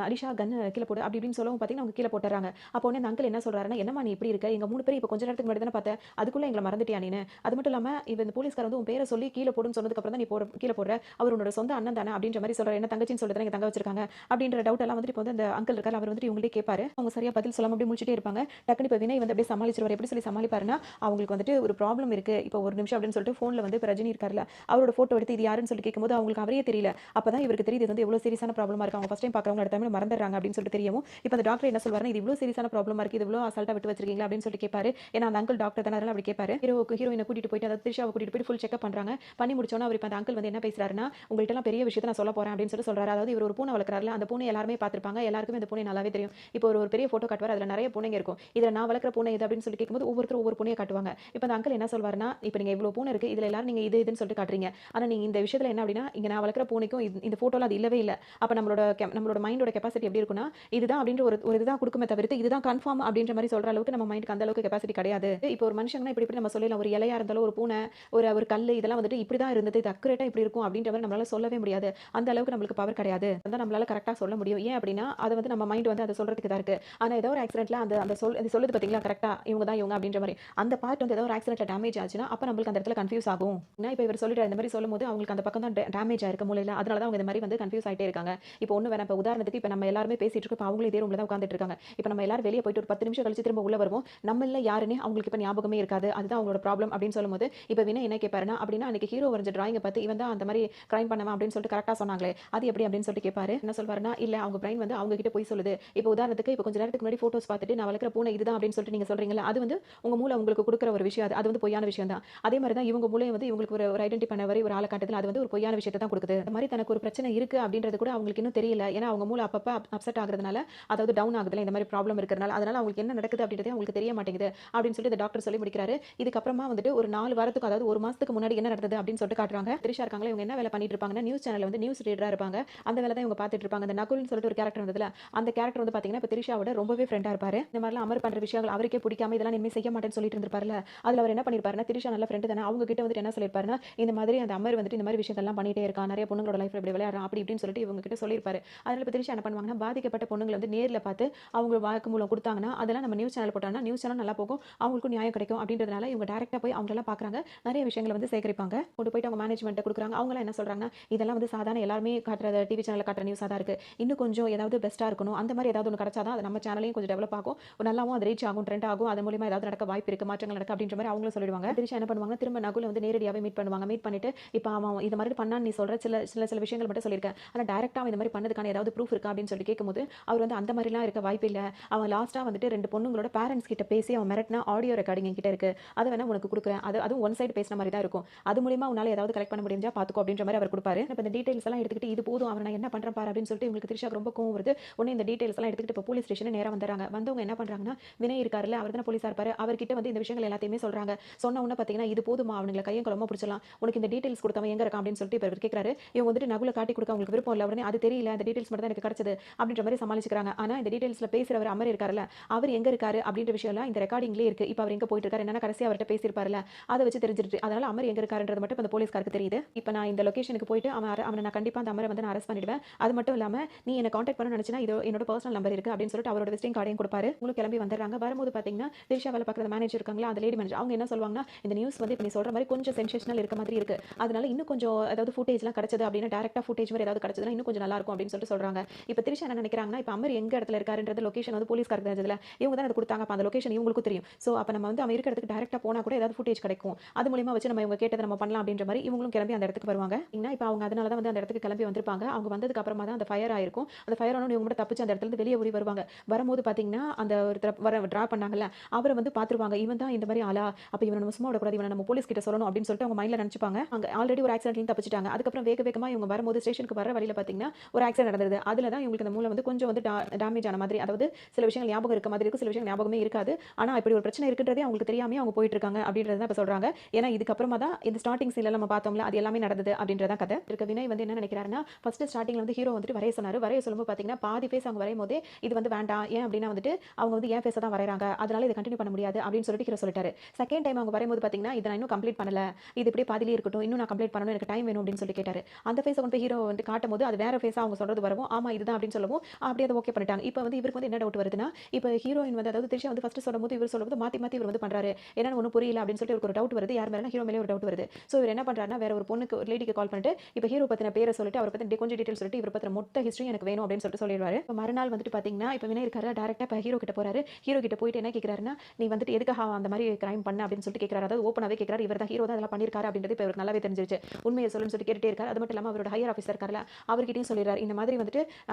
அலிஷா கன்னு கீழே போடு அப்படி இப்படின்னு சொல்லவும் பாத்தீங்கன்னா அவங்க கீழே போட்டுறாங்க. அப்போ உடனே அந்த அங்கிள் என்ன சொல்றாருன்னா, என்னம்மா நீ இப்படி இருக்க, எங்க 3 பேரும் இப்போ கொஞ்ச நேரத்துக்கு முன்னாடி தானே பார்த்தேன், அதுக்குள்ள எங்களை மறந்துட்டியா நீனு, அது மட்டும் இல்லாம இவ இந்த போலீஸ்கார் வந்து உன் பேரை சொல்லி கீழே போடுன்னு சொன்னதுக்கு அப்புறம் தான் நீ கீழே போடுற, அவர் உன்னோட சொந்த அண்ணன் தானே அப்படின்ற மாதிரி சொல்றாரு. என்ன தங்கச்சின்னு சொல்லிட்டு தான் தங்க வச்சிருக்காங்க அப்படின்ற டவுட் எல்லாம் வந்துட்டு இப்போ வந்து அந்த அங்கிள் இருக்காரு அவர் வந்துட்டு இவங்கள்ட்டே கேட்பாரு. அவங்க சரியா பதில் சொல்லாம அப்படியே முடிச்சுட்டே இருப்பாங்க. டக்குனு இப்போ வினய் வந்து அப்படியே சமாளிச்சிருவாரு. எப்படி சொல்லி சமாளிப்பாருன்னா, அவங்களுக்கு வந்துட்டு ஒரு ப்ராப்ளம் இருக்கு, இப்போ ஒரு நிமிஷம் அப்படின்னு சொல்லிட்டு ஃபோன்ல வந்து இப்போ ரஜினி இருக்காருல்ல அவரோட போட்டோ எடுத்து இது யாருன்னு சொல்லி கேட்கும்போது அவங்களுக்கு அவரே தெரியல. அப்பதான் இவருக்கு தெரியுது இது வந்து எவ்வளவு சீரியஸான ப்ராப்ளமா இருக்கு, அவங்க ஃபர்ஸ்ட் டைம் பார்க்கறவங்க அடுத்த டைம் மறந்துடுறாங்க அப்படின்னு சொல்லிட்டு தெரியும். இப்போ அந்த டாக்டர் என்ன சொல்வாருன்னா, இது இவ்வளவு சீரியஸான ப்ராப்ளமா இருக்கு, இது இவ்வளவு அசால்ட்டா விட்டு வச்சிருக்கீங்களா அப்படின்னு சொல்லி கேட்பாரு. ஏன்னா அந்த அங்கிள் டாக்டர் தானே, அதனால அப்படி கேட்பாரு. ஹீரோயினை கூட்டிட்டு போயிட்டு அதாவது த்ரிஷாவை கூட்டிட்டு போயிட்டு ஃபுல் செக்அப் பண்றாங்க. பண்ணி முடிச்சோன்னா அவர் இப்போ அந்த அங்கிள் வந்து என்ன பேசுறாருன்னா, உங்கள்கிட்ட எல்லாம் பெரிய விஷயத்தை நான் சொல்ல போறேன் அப்படின்னு சொல்லி சொல்றாரு. அதாவது இவர் ஒரு பூனை வளர்க்குறாருல, அந்த பூனை எல்லாருமே பார்த்திருப்பாங்க, எல்லாருக்குமே அந்த பூனை நல்லாவே தெரியும். இப்போ ஒரு பெரிய போட்டோ காட்டுவார், அதுல நிறைய பூனைங்க இருக்கும். இதுல நான் வளர்க்குற பூனை இது அப்படின்னு சொல்லி கேட்கும்போது ஒவ்வொருத்தரும் ஒவ்வொரு பூனையை காட்டுவாங்க. இப்போ அந்த அங்கிள் என்ன சொல்வாருன்னா, இப்போ நீங்க இவ்வளவு பூனை இருக்கு, இதுல எல்லாரும் நீங்க இது இதுன்னு சொல்லிட்டு காட்டுறீங்க, ஆனா நீங்க இந்த விஷயத்துல என்ன அப்படின்னா, இங்க நான் வளர்க்குற பூனைக்கும் இந்த போட்டோல அது இல்லவே இல்ல. அப்ப நம்மளோட மைண்டோட கெப்பாசிட்டி எப்படி இருக்குன்னா, இதுதான் அப்படின்ற ஒரு இதுதான் கொடுக்குமே தவிர்த்து இதுதான் கன்ஃபார்ம் அப்படின்ற மாதிரி சொல்ற அளவுக்கு நம்ம மைண்டுக்கு அந்த அளவுக்கு கெப்பாசிட்டி கிடையாது. இப்போ ஒரு மனுஷங்கன்னா இப்படி இப்படி நம்ம சொல்லலாம், ஒரு இலையா இருந்தாலும் ஒரு பூனை ஒரு கல் இதெல்லாம் வந்துட்டு இப்படி தான் இருந்தது, இது அக்குரேட்டா இப்படி இருக்கும் அப்படின்ற மாதிரி நம்மளால சொல்லவே முடியாது. அந்த அளவுக்கு நம்மளுக்கு பவர் கிடையாது. அதான் நம்மளால கரெக்டா சொல்ல முடியும். ஏன் அப்படின்னா அதை வந்து நம்ம மைண்ட் வந்து அதை சொல்றதுக்கு தான் இருக்கு. ஆனா ஏதோ ஒரு ஆக்சிடென்ட்ல அந்த அந்த சொல்லுது பாத்தீங்களா கரெக்டா இவங்க தான் இவங்க அப்படின்ற மாதிரி அந்த பார்ட் வந்து ஏதோ ஒரு ஆக்சிடென்ட்ல டேமேஜ் ஆச்சுன்னா அப்ப நம்மளுக்கு அந்த இடத்துல கன்ஃபியூஸ் ஆகும். ஏன்னா இப்போ இவர் சொல்லிட்டு இந்த மாதிரி சொல்லும்போது அவங்களுக்கு அந்த பக்கம் தான் டேமேஜ் ஆயிருக்கு மூளையில, அதனால தான் அவங்க இந்த மாதிரி வந்து கன்ஃபியூஸ் ஆயிட்டே இருக்காங்க. இப்போ ஒண்ணு வேணா, இப்போ உதாரணத்துக்கு இப்போ நம்ம எல்லாருமே பேசிட்டு இருக்கோம், இப்போ அவங்களும் இதே ரூம்ல தான் உட்கார்ந்துட்டு இருக்காங்க. இப்போ நம்ம எல்லாரும் வெளியே போயிட்டு ஒரு 10 நிமிஷம் கழிச்சு திரும்ப உள்ள வருவோம், நம்மள யாருன்னு அவங்களுக்கு இப்போ ஞாபகமே இருக்காது, அதுதான் அவங்களோட ப்ராப்ளம் அப்படின்னு சொல்லும்போது இப்போ வினய் என்ன கேட்பாருன்னா, அப்படின்னா அன்னைக்கு ஹீரோ வரைஞ்ச டிராயிங்கை பார்த்து இவன் தான் அந்த மாதிரி கிரைம் பண்ணவன் அப்படின்னு சொல்லிட்டு கரெக்டா சொன்னாங்களே அது எப்படி அப்படின்னு சொல்லிட்டு கேட்பாரு. என்ன சொல்வாருன்னா, இல்ல அவங்க பிரைன் வந்து அவங்க கிட்ட போய் சொல்லுது. இப்போ உதாரணத்துக்கு இப்போ கொஞ்ச நேரத்துக்கு முன்னாடி போட்டோஸ் பார்த்துட்டு நான் வளர்க்குற பூனை இதுதான் அப்படின்னு சொல்லிட்டு நீங்க சொல்றீங்கல்ல, அது வந்து உங்க மூளை உங்களுக்கு கொடுக்குற ஒரு விஷயம், அது வந்து பொய்யான விஷயம் தான். அதே மாதிரி தான் இவங்க மூளை வந்து இவங்களுக்கு ஒரு ஐடென்டி பண்ண வரை ஒரு ஆளை காட்டுதுல, அது வந்து ஒரு பொய்யான விஷயத்தை தான் கொடுக்குது. இந்த மாதிரி தனக்கு ஒரு பிரச்சனை இருக்கு அப்படின்றது கூட அவங்களுக்கு இன்னும் தெரியல. ஏன்னா அவங்க மூளை அப்பப்ப அப்செட் ஆகுறதுனால, அதாவது டவுன் ஆகுதுல இந்த மாதிரி ப்ராப்ளம் இருக்கிறதுனால, அதனால அவங்களுக்கு என்ன நடக்குது அப்படின்றதே அவங்களுக்கு தெரிய மாட்டேங்குது அப்படின்னு சொல்லிட்டு இந்த டாக்டர் சொல்லி முடிக்கிறாரு. இதுக்கப்புறமா வந்துட்டு ஒரு 4 வாரத்துக்கு அதாவது ஒரு மாசத்துக்கு முன்னாடி என்ன நடந்தது அப்படின்னு சொல்லிட்டு காட்டுறாங்க. த்ரிஷா இருக்காங்களா இவங்க என்ன வேலை பண்ணிட்டு இருப்பாங்கன்னா, நியூஸ் சேனல்ல வந்து நியூஸ் ரீடரா இருப்பாங்க. அந்த வேலை தான் இவங்க பார்த்துட்டு இருப்பாங்க. அந்த நகுல்னு சொல்லிட்டு ஒரு கேரக்டர் வந்ததுல, அந்த கேரக்டர் வந்து பாத்தீங்கன்னா இப்போ த்ரிஷாவோட ரொம்பவே ஃப்ரெண்டா இருப்பாரு. இந்த மாதிரிலாம் அமர் பண்ற விஷயங்கள் அவருக்கே பிடிக்காம இதெல்லாம் இனிமே செய்ய மாட்டேன்னு சொல்லிட்டு இருந்திருப்பாருல, அதுல அவர் என்ன பண்ணிருப்பாருன்னா, த்ரிஷா நல்ல ஃப்ரெண்டு தானே, அவங்க கிட்ட வந்துட்டு என்ன சொல்லிருப்பாருன்னா, இந்த மாதிரி அந்த அமர் வந்துட்டு இந்த மாதிரி விஷயங்கள்லாம் பண்ணிட்டே இருக்கான், நிறைய பொண்ணுங்களோட லைஃப்ல இப்படி விளையாடுறான் அப்படி இப்படின்னு சொல்லிட்டு இவங்க கிட்ட சொல்லிருப்பாரு. அதனால இப்போ த்ரிஷா என்ன பண்ணுவாங்கன்னா, பாதிக்கப்பட்ட பொண்ணுங்களை வந்து நேர்ல பார்த்து அவங்க வாக்குமூலம் கொடுத்தாங்கன்னா அதெல்லாம் நம்ம நியூஸ் சேனல் போட்டாங்கன்னா நியூஸ் சேனல் நல்லா போகும், அவங்களுக்கும் நியாயம் கிடைக்கும் அப்படின்றதுனால இவங்க டைரக்டா போய் அவங்களெல்லாம் பார்க்குறாங்க. நிறைய விஷயங்களை வந்து சேகரிப்பாங்க, கொண்டு போயிட்டு அவங்க மேனேஜ்மெண்ட்டை கொடுக்குறாங்க. அவங்களாம் என்ன சொல்றாங்கன்னா, இதெல்லாம் வந்து சாதாரண எல்லாருமே காட்டுற டிவி சேனலில் காட்டுற நியூஸாக தான் இருக்கு, இன்னும் கொஞ்சம் ஏதாவது பெஸ்ட்டாக இருக்கணும், அந்த மாதிரி ஏதாவது ஒன்று கிடைச்சாதான் அது நம்ம சேனலையும் கொஞ்சம் டெவலப் ஆகும், நல்லாவும் அது ரீச் ஆகும், ட்ரெண்ட் ஆகும், அது மூலியமா ஏதாவது நடக்க வாய்ப்பு இருக்கு, மாற்றங்கள் நடக்க அப்படின்ற மாதிரி அவங்களும் சொல்லிடுவாங்க. திரிஷா என்ன பண்ணுவாங்க, திரும்ப நகுல வந்து நேரடியாகவே மீட் பண்ணுவாங்க. மீட் பண்ணிட்டு இப்போ அவன் இது மாதிரி பண்ணான்னு நீ சொல்ற சில சில சில விஷயங்கள் மட்டும் சொல்லியிருக்கேன், ஆனால் டேரக்டாக இந்த மாதிரி பண்ணதுக்கான ஏதாவது ப்ரூஃப் இருக்கா அப்படின்னு சொல்லி கேட்கும்போது அவர் வந்து அந்த மாதிரிலாம் இருக்க வாய்ப்பு இல்லை, அவன் லாஸ்ட்டாக வந்துட்டு 2 பொண்ணுங்களோட பேரண்ட்ஸ் கிட்ட பேசி அவன் மிரட்டினா ஆடியோ ரெக்கார்டிங் கிட்ட இருக்கு, அதை வேணா உனக்கு கொடுக்குறேன், அதுவும் ஒன் சைடு பேசுன மாதிரி தான் இருக்கும், அது மூலியமா உன்னால ஏதாவது கலெக்ட் பண்ண முடிஞ்சா பார்த்துக்கோ அப்படின்ற மாதிரி அவர் கொடுப்பாரு. இப்போ இந்த டீடைல்ஸ் எல்லாம் எடுத்துக்கிட்டு இது போதும் அவரை நான் என்ன பண்ணுறேன் பாரு அப்படின்னு சொல்லிட்டு இவங்களுக்கு திரிஷாக்கு ரொம்ப கோவம் வருது. உடனே இந்த டீடைல்ஸ் எல்லாம் எடுத்துக்கிட்டு இப்போ போலீஸ் ஸ்டேஷன் நேராக வந்துடுறாங்க. வந்தவங்க என்ன பண்ணுறாங்கன்னா, வினய் இருக்காருல்ல அவர் தானே போலீஸாக இருப்பாரு, அவர்கிட்ட வந்து இந்த விஷயங்கள் எல்லாத்தையுமே சொல்கிறாங்க. சொன்ன உடனே பார்த்தீங்கன்னா இது போதுமா அவனுங்களை கையும் குளமா பிடிச்சலாம், உனக்கு இந்த டீடைல்ஸ் கொடுத்தவன் எங்கே இருக்கான் அப்படின்னு சொல்லிட்டு இப்போ இவர் கேட்குறாரு. இவங்க வந்துட்டு நகுல காட்டி கொடுக்க அவங்களுக்கு விருப்பம் இல்லை. உடனே அது தெரியல, அந்த டீடைல்ஸ் மட்டும் தான் எனக்கு கிடைச்சது அப்படின்ற மாதிரி சமாளிச்சுக்கிறாங்க. ஆனால் இந்த டீடைல்ஸில் பேசுகிறவர் அமர் இருக்காருல்ல, அவர் எங்கே இருக்காரு அப்படின்ற விஷயம்லாம் இந்த ரெக்கார்டிங்லேயே இருக்குது. இப்போ அவர் எங்கே போயிட்டு இருக்காரு என்னன்னா கடைசி அவர்கிட்ட பேசியிருப்பாருல, அதை வச்சு தெரிஞ்சிருச்சு. அதனால அமர் எங்கே இருக்காருன்றது மட்டும் அந்த போலீஸ்காருக்கு தெரியுது. இப்போ நான் இந்த லொகேஷனுக்கு போயிட்டு அவனை நான் கண்டிப்பாக அந்த அமரை வந்து நான் அரெஸ்ட் பண்ணிடுவேன். அது மட்டும் இல்லாமல் நீ என்ன காண்டாக்ட் பண்ண நினச்சினா இது என்னோட பர்சனல் நம்பர் இருக்குது அப்படின்னு சொல்லிட்டு அவரோட விசிட்டிங் கார்டையும் கொடுப்பாரு. உங்களுக்கு கிளம்பி வந்துடுறாங்க. வரும்போது பார்த்தீங்கன்னா திரிஷா வேலை பார்க்குற மேனேஜர் இருக்காங்களா, அந்த லேடி மேனேஜர், அவங்க என்ன சொல்லுவாங்கன்னா, இந்த நியூஸ் வந்து இப்போ நீ சொல்கிற மாதிரி கொஞ்சம் சென்சேஷனல் இருக்க மாதிரி இருக்குது, அதனால இன்னும் கொஞ்சம் அதாவது ஃபுட்டேஜ்லாம் கிடைச்சது அப்படின்னா டேரக்டாக ஃபுட்டேஜ் மாதிரி ஏதாவது கிடைச்சதுன்னா இன்னும் கொஞ்சம் நல்லா இருக்கும் அப்படின்னு சொல்லிட்டு சொல்கிறாங்க. இப்போ திரிஷா என்ன நினைக்கிறாங்கன்னா, இப்போ அமர் எங்கே இடத்துல இருக்காருன்றது லொகேஷன் வந்து போலீஸ்காருக்கு தெரிஞ்சதில்ல, இவங்க தான் அது கொடுத்தாங்க. அப்போ அந்த லொகேஷன் இவங்களுக்கும் தெரியும். ஸோ அப்போ நம்ம வந்து அவன் இருக்கிற இடத்துக்கு டேரக்டாக போனால் கூட ஏதாவது ஃபுட்டேஜ் கிடைக்கும், அது மூலியமாக வச்சு நம்ம இவங்க கேட்டதை நம்ம பண்ணலாம் அப்படின்ற மாதிரி இவங்களும் கிளம்பி அந்த இடத்துக்கு வருவாங்க. இப்போ அவங்க அதனால தான் வந்து அந்த இடத்துக்கு கிளம்பி வந்திருப்பாங்க. அவங்க வந்ததுக்கு அப்புறமா தான் அந்த ஃபயர் ஆயிருக்கும். அந்த ஃபயர் ஆனோன்னு இவங்க மட்டும் தப்பிச்சு அந்த இடத்துல இருந்து வெளியே ஓடி வருவாங்க. வரும்போது பார்த்தீங்கன்னா அந்த ஒருத்தர் ட்ரா பண்ணாங்கல்ல, அவரை வந்து பார்த்துருவாங்க. இவன் தான் இந்த மாதிரி ஆளா, அப்போ இவனை நம்ம சும்மா விடக்கூடாது, இவனை நம்ம போலீஸ் கிட்ட சொல்லணும் அப்படின்னு சொல்லிட்டு அவங்க மைண்டில் நினச்சிப்பாங்க. அங்கே ஆல்ரெடி ஒரு ஆக்சிடென்ட்லையும் தப்பிச்சிட்டாங்க. அதுக்கப்புறம் வேக வேகமாக இவங்க வரும்போது ஸ்டேஷனுக்கு வர வழியில் பார்த்தீங்கன்னா ஒரு ஆக்சிடென்ட் நடந்தது. அதில் தான் இவங்களுக்கு அந்த மூளை வந்து கொஞ்சம் வந்து டேமேஜ் ஆன மாதிரி, அதாவது சில விஷயங்கள் ஞாபகம் இருக்க மாதிரி இருக்கும், சில விஷயங்கள் ஞாபகமே இருக்காது. ஆனால் இப்படி ஒரு பிரச்சனை இருக்குன்றதே அவங்களுக்கு தெரியாமே அவங்க போயிட்டு இருக்காங்க அப்படின்றது தான் இப்போ சொல்கிறாங்க. ஏன்னா இதுக்கப்புறமா தான் இந்த ஸ்டார்டிங் சீனில் நம்ம பார்த்தோம்ல அது எல்லாமே நடந்தது அப்படின்றதான் கதை இருக்க. வினய் வந்து என்ன நினைக்கிறாருன்னா, ஃபர்ஸ்ட் ஸ்டார்டிங்ல வந்து ஹீரோ வந்துட்டு வரைய சொன்னார். வரைய சொல்லும்போது பார்த்தீங்கன்னா பாதி ஃபேஸ் அவங்க வரையும் போதே இது வந்து வேண்டாம், ஏன் அப்படின்னா வந்துட்டு அவங்க வந்து ஏன் ஃபேஸை தான் வரைகிறாங்க, அதனால இதை கண்டினியூ பண்ண முடியாது அப்படின்னு சொல்லிட்டு ஹீரோ சொல்லிட்டாரு. செகண்ட் டைம் அவங்க வரையும்போது பார்த்தீங்கன்னா இதை நான் இன்னும் கம்ப்ளீட் பண்ணல, இது இப்படியே பாதியிலே இருக்கட்டும், இன்னும் நான் கம்ப்ளீட் பண்ணணும், எனக்கு டைம் வேணும் அப்படின்னு சொல்லி கேட்டாரு. அந்த ஃபேஸை கொண்டு போய் ஹீரோ வந்து காட்டும் போது அது வேற ஃபேஸாக அவங்க சொல்றது வரவும் ஆமா இதுதான் அப்படின்னு சொல்லவும் அப்படியே அதை ஓகே பண்ணிட்டாங்க. இப்போ வந்து இவருக்கு வந்து என்ன டவுட் வருதுன்னா, இப்போ ஹீரோயின் வந்து அதாவது திரிஷா வந்து ஃபர்ஸ்ட் சொல்லும்போது இவர் சொல்லும்போது மாற்றி மாற்றி இவர் வந்து பண்ணுறாரு, என்னன்னு ஒன்றும் புரியல அப்படின்னு சொல்லிட்டு இவருக்கு ஒரு டவுட் வருது. யார் மேலே ஹீரோ மேலே ஒரு டவுட் வருது. ஸோ இவர் என்ன பண்ணுறாருன்னா வேற ஒரு பொண்ணுக்கு ஒரு லேடிக்கு கால் பண்ணிட்டு இப்போ ஹீரோ பற்றின பேரை சொல்லிட்டு அவர் பற்றி கொஞ்சம் டீட்டெயில் சொல்லிட்டு இவர் பற்றின மொத்த ஹிஸ்ட்ரி எனக்கு வேணும் அப்படின்னு சொல்லிட்டு சொல்லிடுவாரு. இப்போ மறுநாள் வந்துட்டு பார்த்தீங்கன்னா இப்போ வினய் இருக்காரு, டேரக்டாக இப்போ ஹீரோ கிட்ட போறாரு. ஹீரோ கிட்ட போயிட்டு என்ன கேட்குறாருன்னா, நீ வந்துட்டு எதுக்காக அந்த மாதிரி கிரைம் பண்ண அப்படின்னு சொல்லிட்டு கேட்குறாரு. அதாவது ஓப்பனாகவே கேட்குறாரு. இவர் தான் ஹீரோ தான் அதெல்லாம் பண்ணியிருக்காரு அப்படின்றது இப்போ இவருக்கு நல்லாவே தெரிஞ்சிருச்சு. உண்மையை சொல்லுன்னு சொல்லி கேட்டுட்டே இருக்காரு. அது மட்டும் இல்லாமல் அவரோட ஹையர் ஆஃபீஸர் இருக்கார்ல, அவர்கிட்டயும் சொல்லிடுறாரு. இந்த மாதிரி வந்துட்டு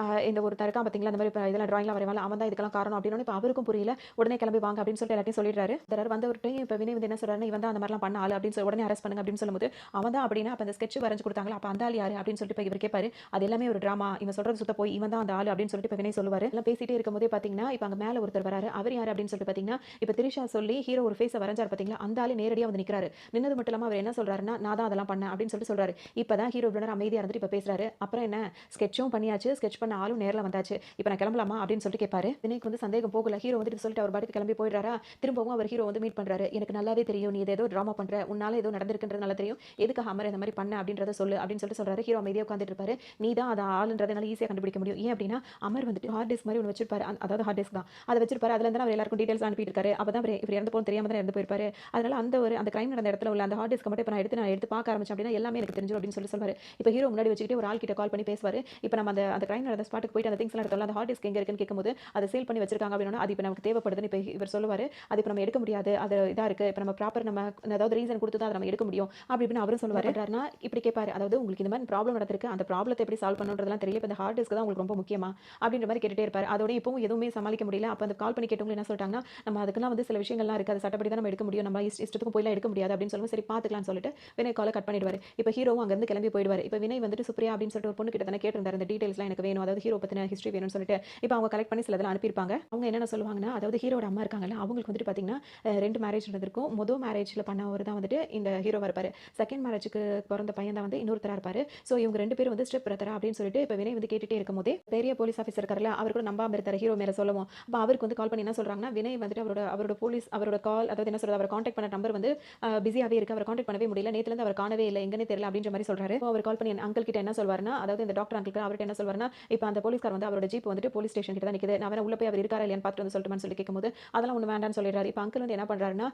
இந்த ஒரு தரக்கா பார்த்தீங்களா, இந்த மாதிரி இதெல்லாம் டிராயிங்லாம் வரைவாங்க, அவன் தான் இதுக்கெல்லாம் காரணம் அப்படின்னு. இப்போ அவருக்கும் புரியல. உடனே கிளம்பி வாங்க அப்படின்னு சொல்லிட்டு எல்லாத்தையும் சொல்லிடுறாரு. வந்து ஒரு டைம் இப்போ வினய் வந்து என்ன சொல்றாரு, இவன் தான் அந்த மாதிரிலாம் பண்ண ஆளு அப்படின்னு சொல்லி உடனே அரெஸ்ட் பண்ணுங்க அப்படின்னு சொல்லும்போது அவன் தான் அப்படின்னா அப்போ அந்த ஸ்கெட்ச் வரைஞ்சு கொடுத்தாங்களா, அப்போ அந்த ஆள் யாரு அப்படின்னு சொல்லிட்டு இப்போ இவர் கேட்பாரு. அது எல்லாமே ஒரு டிராமா, இவன் சொல்றது சுத்த போய், இவன் தான் அந்த ஆளு அப்படின்னு சொல்லிட்டு இப்போ வினய் சொல்லுவாரு. எல்லாம் பேசிட்டே இருக்கும்போதே பார்த்தீங்கன்னா இப்போ அங்கே மேலே ஒருத்தர் வராரு. அவர் யார் அப்படின்னு சொல்லிட்டு பார்த்தீங்கன்னா இப்போ திரிஷா சொல்லி ஹீரோ ஒரு ஃபேஸை வரைஞ்சார் பார்த்தீங்களா, அந்த ஆளு நேரடியாக வந்து நிற்கிறாரு. நின்னது மட்டும் இல்லாமல் அவர் என்ன சொல்றாருன்னா, நான் தான் அதெல்லாம் பண்ணேன் அப்படின்னு சொல்லிட்டு சொல்றாரு. இப்போ தான் ஹீரோ இவ்வளோ நேரம் அமைதியாக இருந்துட்டு இப்போ பேசுறாரு. அப்புறம் என்ன, ஸ்கெட்சும் பண்ணியாச்சு, ஸ்கெட்ச் பண்ண ஆளும் நேரில் வந்தாச்சு, இப்போ நான் கிளம்பலாமா அப்படின்னு சொல்லிட்டு கேட்பாரு. வினய்க்கு வந்து சந்தேகம் போகல. ஹீரோ வந்துட்டு சொல்லிட்டு அவர் பாட்டுக்கு கிளம்பி போயிடுறாரா. திரும்பவும் அவர் ஹீரோ வந்து மீட் பண்றாரு. எனக்கு நல்லாவே தெரியும் நீ ஏதோ ட்ராமா பண்ற, உன்னால ஏதோ நடந்திருக்குன்றது நல்லா தெரியும், எதுக்கு அமர் இந்த மாதிரி பண்ண அப்படின்றத சொல்லு அப்படின்னு சொல்லிட்டு சொல்றாரு. ஹீரோ அமைதியாக உட்காந்துட்டு இருப்பாரு. நீ தான் அது ஆளுன்றதை என்னால் ஈஸியாக கண்டுபிடிக்க முடியும். ஏன் அப்படின்னா அமர் வந்துட்டு ஹார்ட் டிஸ்க் மாதிரி ஒன்று வச்சிருப்பாரு, அதாவது ஹார்ட் டிஸ்க் தான் அதை வச்சிருப்பாரு. அதுல இருந்து அவர் எல்லாருக்கும் டீடைல்ஸ் அனுப்பிட்டு இருக்காரு. அப்பதான் இவர் இறந்து போன தெரியாம தான் இறந்து போயிருப்பாரு. அதனால அந்த கிரைம் நடந்த இடத்துல உள்ள அந்த ஹார்ட் டிஸ்க் மட்டும் இப்போ நான் எடுத்து பார்க்க ஆரம்பிச்சேன் அப்படின்னா எல்லாமே எனக்கு தெரிஞ்சிடும் அப்படின்னு சொல்லி சொல்வாரு. இப்போ ஹீரோ முன்னாடி வச்சுக்கிட்டு ஒரு ஆள் கிட்ட கால் பண்ணி பேசுவாரு. இப்போ நம்ம அந்த கிரைம் நடந்த ஸ்பாட்டுக்கு போயிட்டு அந்த திங்ஸ் எல்லாம் எடுத்தோம்ல, அந்த ஹார்ட் டிஸ்க் எங்க இருக்குன்னு கேட்கும்போது அதை சேல் பண்ணி வச்சிருக்காங்க அப்படின்னா அது இப்போ நமக்கு தேவைப்படுதுன்னு இப்போ இவர் சொல்லுவாரு. அது இப்போ நம்ம எடுக்க முடியாது, அது இதாக இருக்கு, இப்போ நம்ம ப்ராப்பர் நம்ம அதாவது ரீசன் கொடுத்து தான் அதை நம்ம எடுக்க முடியும் அப்படி இப்படின்னு அவரும் சொல்லுவாரு. இப்படி கேட்பாரு, அதாவது உங்களுக்கு இந்த மாதிரி ப்ராப்ளம் நடந்திருக்கு, அந்த ப்ராப்ளத்தை எப்படி சால்வ் பண்ணுன்றதுலாம் தெரியல, இப்போ இந்த ஹார்ட் டிஸ்க் தான் உங்களுக்கு ரொம்ப முக்கியமா அப்படின்ற மாதிரி கேட்டுட்டே இருப்பாரு. அதோட இப்பவும் எதுவுமே சமாளிக்க முடியல. அப்போ அந்த கால் பண்ணி கேட்டவங்க என்ன சொல்லிட்டாங்கன்னா, நம்ம அதுக்கெல்லாம் வந்து சில விஷயங்கள்லாம் இருக்கு, அது சட்டப்படி தான் நம்ம எடுக்க முடியும், நம்ம இஷ்டத்துக்கும் போய்லாம் எடுக்க முடியாது அப்படின்னு சொல்லுவோம். சரி பார்த்துக்கலாம்னு சொல்லிட்டு வினய் காலை கட் பண்ணிடுவாரு. இப்போ ஹீரோவும் அங்கேருந்து கிளம்பி போயிடுவாரு. இப்போ வினய் வந்துட்டு சுப்ரியா அப்படின்னு சொல்லிட்டு ஒரு பொண்ணு கிட்ட தானே கேட்டிருந்தாரு, இந்த டீடைல்ஸ்லாம் எனக்கு வேணும், அதாவது ஹீரோ பற்றின ஹிஸ்ட்ரி வேணும்னு சொல்லிட்டு. இப்போ அவங்க கலெக்ட் பண்ணி சிலதெல்லாம் அனுப்பியிருப்பாங்க. அவங்க என்ன சொல்லுவாங்கன்னா, அதாவது ஹீரோட அம்மா இருக்காங்கல்ல, அவங்களுக்கு வந்துட்டு பார்த்தீங்கன்னா 2 மேரேஜ் நடந்திருக்கும். மொதல் மேரேஜில் பண்ணவர் தான் வந்துட்டு இந்த ஹீரோவாக இருப்பார். செகண்ட் மேரேஜுக்கு பிறந்த பையன் தான் வந்து இன்னொருத்தராக இருப்பார். ஸோ இவங்க 2 பேரும் வந்து ஸ்டெப் பிரதரா அப்படின்னு சொல்லிட்டு இப்போ வினய் வந்து கேட்டுட்டே இருக்கும் போதே பெரிய போலீஸ் ஆஃபீஸர் இருக்கார்ல, அவர் கூட நம்பாம இருந்தார் ஹீரோ மேலே சொல்லவும். அப்போ அவருக்கு வந்து கால் பண்ணி என்ன சொல்கிறாங்கன்னா, வினய் வந்துட்டு அவரோட கால், அதாவது என்ன சொல்கிறது, அவர் காண்டாக்ட் பண்ண நம்பர் வந்து பிஸியாகவே இருக்குது, அவர் காண்டாக்ட் பண்ணவே முடியல, நேற்றுலேருந்து அவர் காணவே இல்லை, எங்கன்னே தெரியல அப்படின்ற மாதிரி சொல்கிறாரு. அவர் கால் பண்ணி அங்கிள் கிட்ட என்ன சொல்வாருன்னா, அதாவது இந்த டாக்டர் அங்கிள் அவர்கிட்ட என்ன சொல்வாருன்னா, இப்போ அந்த போலீஸ்கார் வந்து அவரோட ஜீப் வந்துட்டு போலீஸ் ஸ்டேஷன் கிட்ட தான் நிற்குது, நான் வேணா உள்ள போய் அவர் இருக்காரா இல்லையான்னு பார்த்துட்டு வந்து சொல்லட்டுமான்னு சொல்லி கேட்கும்போது அதெல்லாம் ஒன்று வேண்டாம்னு சொல்லிடுறாரு. இப்போ அங்கிள் வந்து என்ன பண்ணுறாருன்னா,